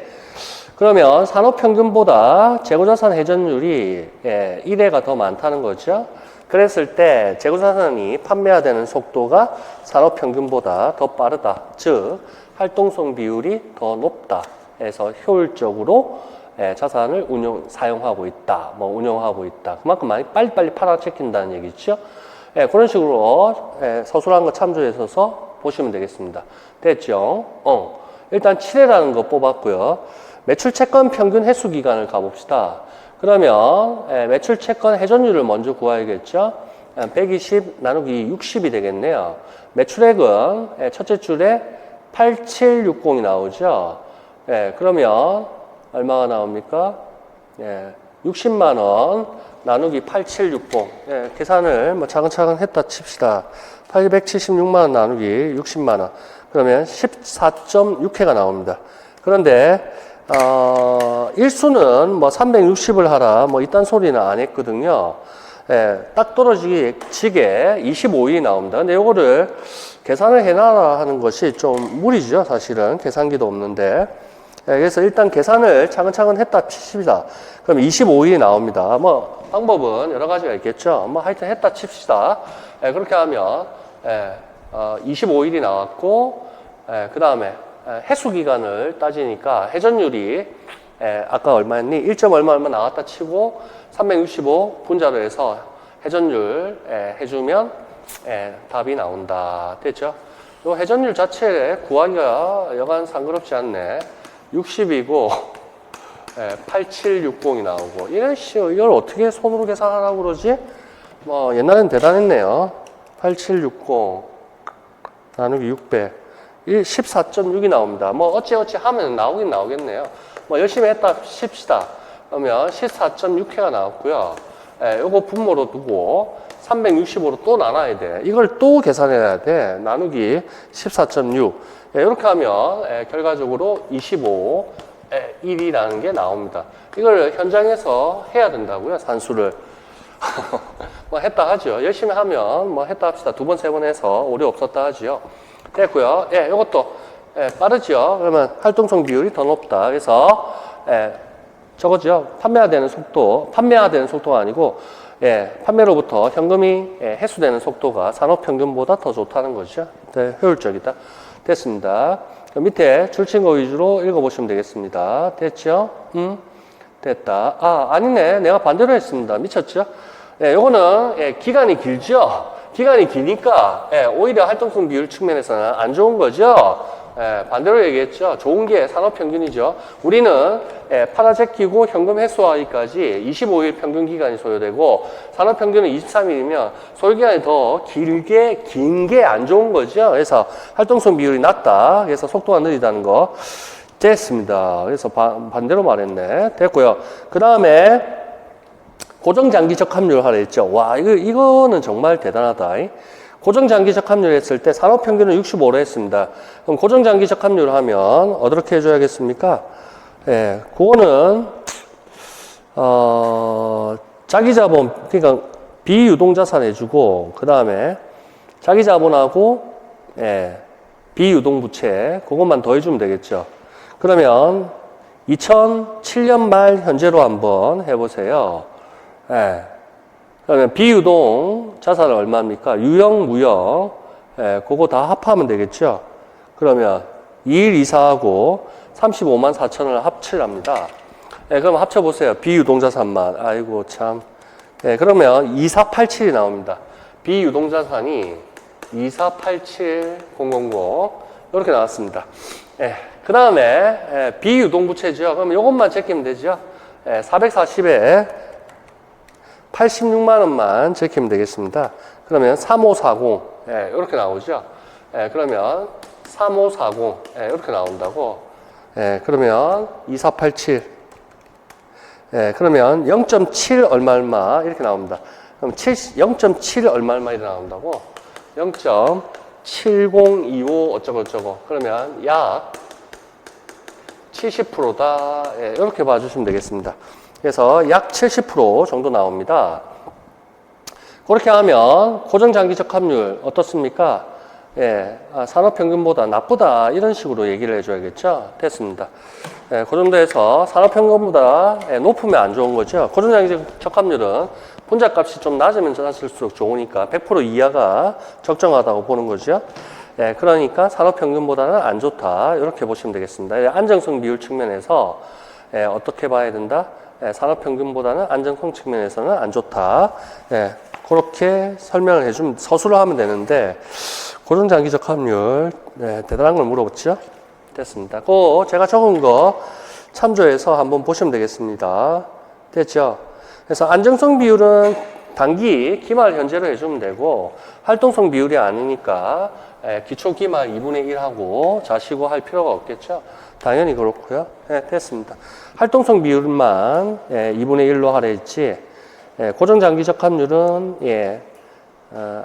Speaker 1: 그러면 산업평균보다 재고자산 회전율이 1회가 더 많다는 거죠. 그랬을 때 재고자산이 판매되는 속도가 산업평균보다 더 빠르다. 즉 활동성 비율이 더 높다. 해서 효율적으로 자산을 사용하고 있다, 뭐 운용하고 있다. 그만큼 많이 빨리빨리 팔아채킨다는 얘기죠. 그런 식으로 서술한 거 참조해서 보시면 되겠습니다. 됐죠? 일단 7회라는 거 뽑았고요. 매출 채권 평균 해수 기간을 가봅시다. 그러면 매출 채권 회전율을 먼저 구해야겠죠. 120 나누기 60이 되겠네요. 매출액은 첫째 줄에 8760이 나오죠. 그러면 얼마가 나옵니까? 60만 원 나누기 8760. 계산을 뭐 차근차근 했다 칩시다. 876만 원 나누기 60만 원. 그러면 14.6회가 나옵니다. 그런데 일수는 뭐 360을 하라 뭐 이딴 소리는 안 했거든요. 딱 떨어지게 25일이 나옵니다. 근데 요거를 계산을 해놔라 하는 것이 좀 무리죠. 사실은 계산기도 없는데. 그래서 일단 계산을 차근차근 했다 칩시다. 그럼 25일이 나옵니다. 뭐 방법은 여러 가지가 있겠죠. 뭐 하여튼 했다 칩시다. 그렇게 하면 25일이 나왔고 그 다음에 해수 기간을 따지니까 회전율이 아까 얼마였니? 1점 얼마 나왔다 치고 365 분자로 해서 회전율 해주면 답이 나온다. 됐죠? 이 회전율 자체 구하기가 여간 상그럽지 않네. 60이고 8760이 나오고 이걸 어떻게 손으로 계산하라고 그러지? 뭐 옛날엔 대단했네요. 8760 나누기 600 14.6이 나옵니다. 뭐 어찌어찌 하면 나오긴 나오겠네요. 뭐 열심히 했다 칩시다. 그러면 14.6회가 나왔고요. 요거 분모로 두고 365로 또 나눠야 돼. 이걸 또 계산해야 돼. 나누기 14.6. 이렇게 하면 결과적으로 25 1이라는 게 나옵니다. 이걸 현장에서 해야 된다고요. 산수를. 뭐 했다 하죠. 열심히 하면 뭐 했다 합시다. 2번, 3번 해서 오류 없었다 하죠. 됐고요. 이것도 빠르죠. 그러면 활동성 비율이 더 높다. 그래서 저거죠. 판매가 되는 속도가 아니고 판매로부터 현금이 회수되는 속도가 산업평균보다 더 좋다는 거죠. 효율적이다. 됐습니다. 밑에 줄친 거 위주로 읽어보시면 되겠습니다. 됐죠? 됐다. 아니네. 내가 반대로 했습니다. 미쳤죠? 요거는 기간이 길죠? 기간이 기니까 오히려 활동성 비율 측면에서는 안 좋은 거죠? 반대로 얘기했죠. 좋은 게 산업평균이죠. 우리는 팔아제끼고 현금 회수하기까지 25일 평균 기간이 소요되고 산업평균은 23일이면 소요기간이 더 긴 게 안 좋은 거죠. 그래서 활동성 비율이 낮다. 그래서 속도가 느리다는 거 됐습니다. 그래서 반대로 말했네. 됐고요. 그 다음에 고정장기적 합률 하라 했죠. 와, 이거는 정말 대단하다. 고정장기적 합률 했을 때 산업평균은 65로 했습니다. 그럼 고정장기적 합률 하면 어떻게 해줘야겠습니까? 그거는 자기자본, 그러니까 비유동자산 해주고 그 다음에 자기자본하고 비유동부채 그것만 더해주면 되겠죠. 그러면 2007년 말 현재로 한번 해보세요. 그러면 비유동 자산은 얼마입니까? 유형, 무형, 그거 다 합하면 되겠죠? 그러면 2일 이사하고 35만 4천을 합치랍니다. 그럼 합쳐보세요. 비유동 자산만. 아이고, 참. 그러면 2487이 나옵니다. 비유동 자산이 2487000 이렇게 나왔습니다. 그 다음에 비유동 부채죠. 그럼 이것만 제끼면 되죠. 440에 86만 원만 제끼면 되겠습니다. 그러면 3540 이렇게 나오죠. 그러면 3540 이렇게 나온다고. 그러면 2487 그러면 0.7 얼마 이렇게 나옵니다. 그럼 0.7 얼마 이렇게 나온다고. 0.7025 어쩌고 그러면 약 70%다. 이렇게 봐주시면 되겠습니다. 그래서 약 70% 정도 나옵니다. 그렇게 하면 고정장기적 합률 어떻습니까? 산업평균보다 나쁘다 이런 식으로 얘기를 해줘야겠죠. 됐습니다. 그 정도에서 산업평균보다 높으면 안 좋은 거죠. 고정장기적 합률은 분자값이 좀 낮으면 낮을수록 좋으니까 100% 이하가 적정하다고 보는 거죠. 그러니까 산업평균보다는 안 좋다 이렇게 보시면 되겠습니다. 안정성 비율 측면에서 어떻게 봐야 된다? 산업평균보다는 안정성 측면에서는 안 좋다. 그렇게 설명을 해주면 서술을 하면 되는데, 고정장기적 합률, 대단한 걸 물어봤죠? 됐습니다. 그 제가 적은 거 참조해서 한번 보시면 되겠습니다. 됐죠? 그래서 안정성 비율은 단기 기말 현재로 해주면 되고, 활동성 비율이 아니니까 기초 기말 2분의 1하고 자시고 할 필요가 없겠죠? 당연히 그렇고요. 됐습니다. 활동성 비율만 2분의 1로 하라 했지, 고정장기적 합률은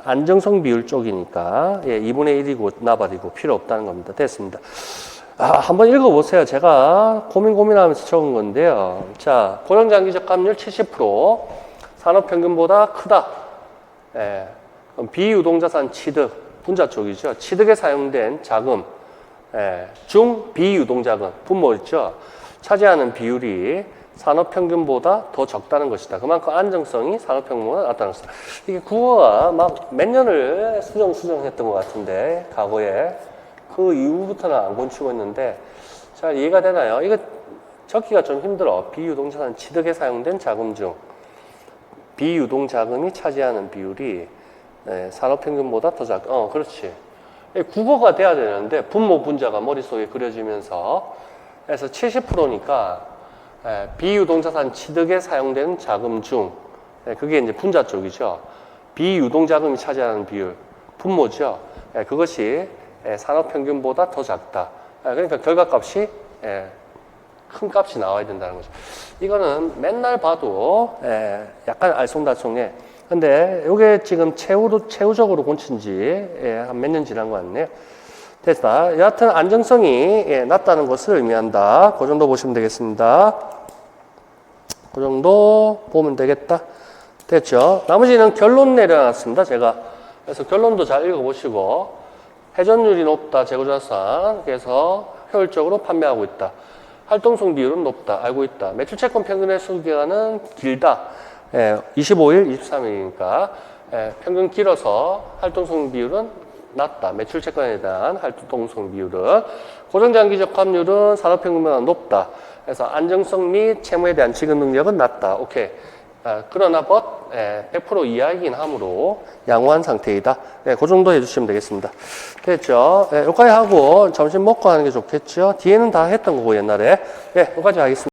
Speaker 1: 안정성 비율 쪽이니까 2분의 1이고 나발이고 필요 없다는 겁니다. 됐습니다. 한번 읽어보세요. 제가 고민하면서 적은 건데요. 자, 고정장기적 합률 70%, 산업평균보다 크다. 그럼 비유동자산 취득, 분자 쪽이죠. 취득에 사용된 자금, 중 비유동자금, 분모 있죠. 차지하는 비율이 산업평균보다 더 적다는 것이다. 그만큼 안정성이 산업평균보다 낮다는 것이다. 이게 국어가 막 몇 년을 수정했던 것 같은데, 과거에. 그 이후부터는 안 곤치고 있는데, 잘 이해가 되나요? 이거 적기가 좀 힘들어. 비유동자산 취득에 사용된 자금 중 비유동자금이 차지하는 비율이 산업평균보다 더 작. 그렇지. 국어가 돼야 되는데 분모 분자가 머릿속에 그려지면서, 그래서 70%니까 비유동자산 취득에 사용되는 자금 중, 그게 이제 분자 쪽이죠. 비유동자금이 차지하는 비율, 분모죠. 그것이 산업평균보다 더 작다. 그러니까 결과값이 큰 값이 나와야 된다는 거죠. 이거는 맨날 봐도 약간 알쏭달쏭해. 근데 이게 지금 최후적으로 곤친 지 한 몇 년 지난 것 같네요. 됐다. 여하튼 안정성이 낮다는 것을 의미한다. 그 정도 보시면 되겠습니다. 그 정도 보면 되겠다. 됐죠? 나머지는 결론 내려놨습니다. 제가. 그래서 결론도 잘 읽어보시고, 회전율이 높다, 재고자산. 그래서 효율적으로 판매하고 있다. 활동성 비율은 높다, 알고 있다. 매출채권 평균 회수 기간은 길다. 25일, 23일이니까 평균 길어서 활동성 비율은 낮다. 매출채권에 대한 활동성 비율은. 고정장기적 합률은 산업평균보다 높다. 그래서 안정성 및 채무에 대한 지급 능력은 낮다. 오케이. 그러나 100% 이하이긴 하므로 양호한 상태이다. 그 정도 해주시면 되겠습니다. 됐죠? 여기까지 하고 점심 먹고 하는 게 좋겠죠? 뒤에는 다 했던 거고, 옛날에. 여기까지 하겠습니다.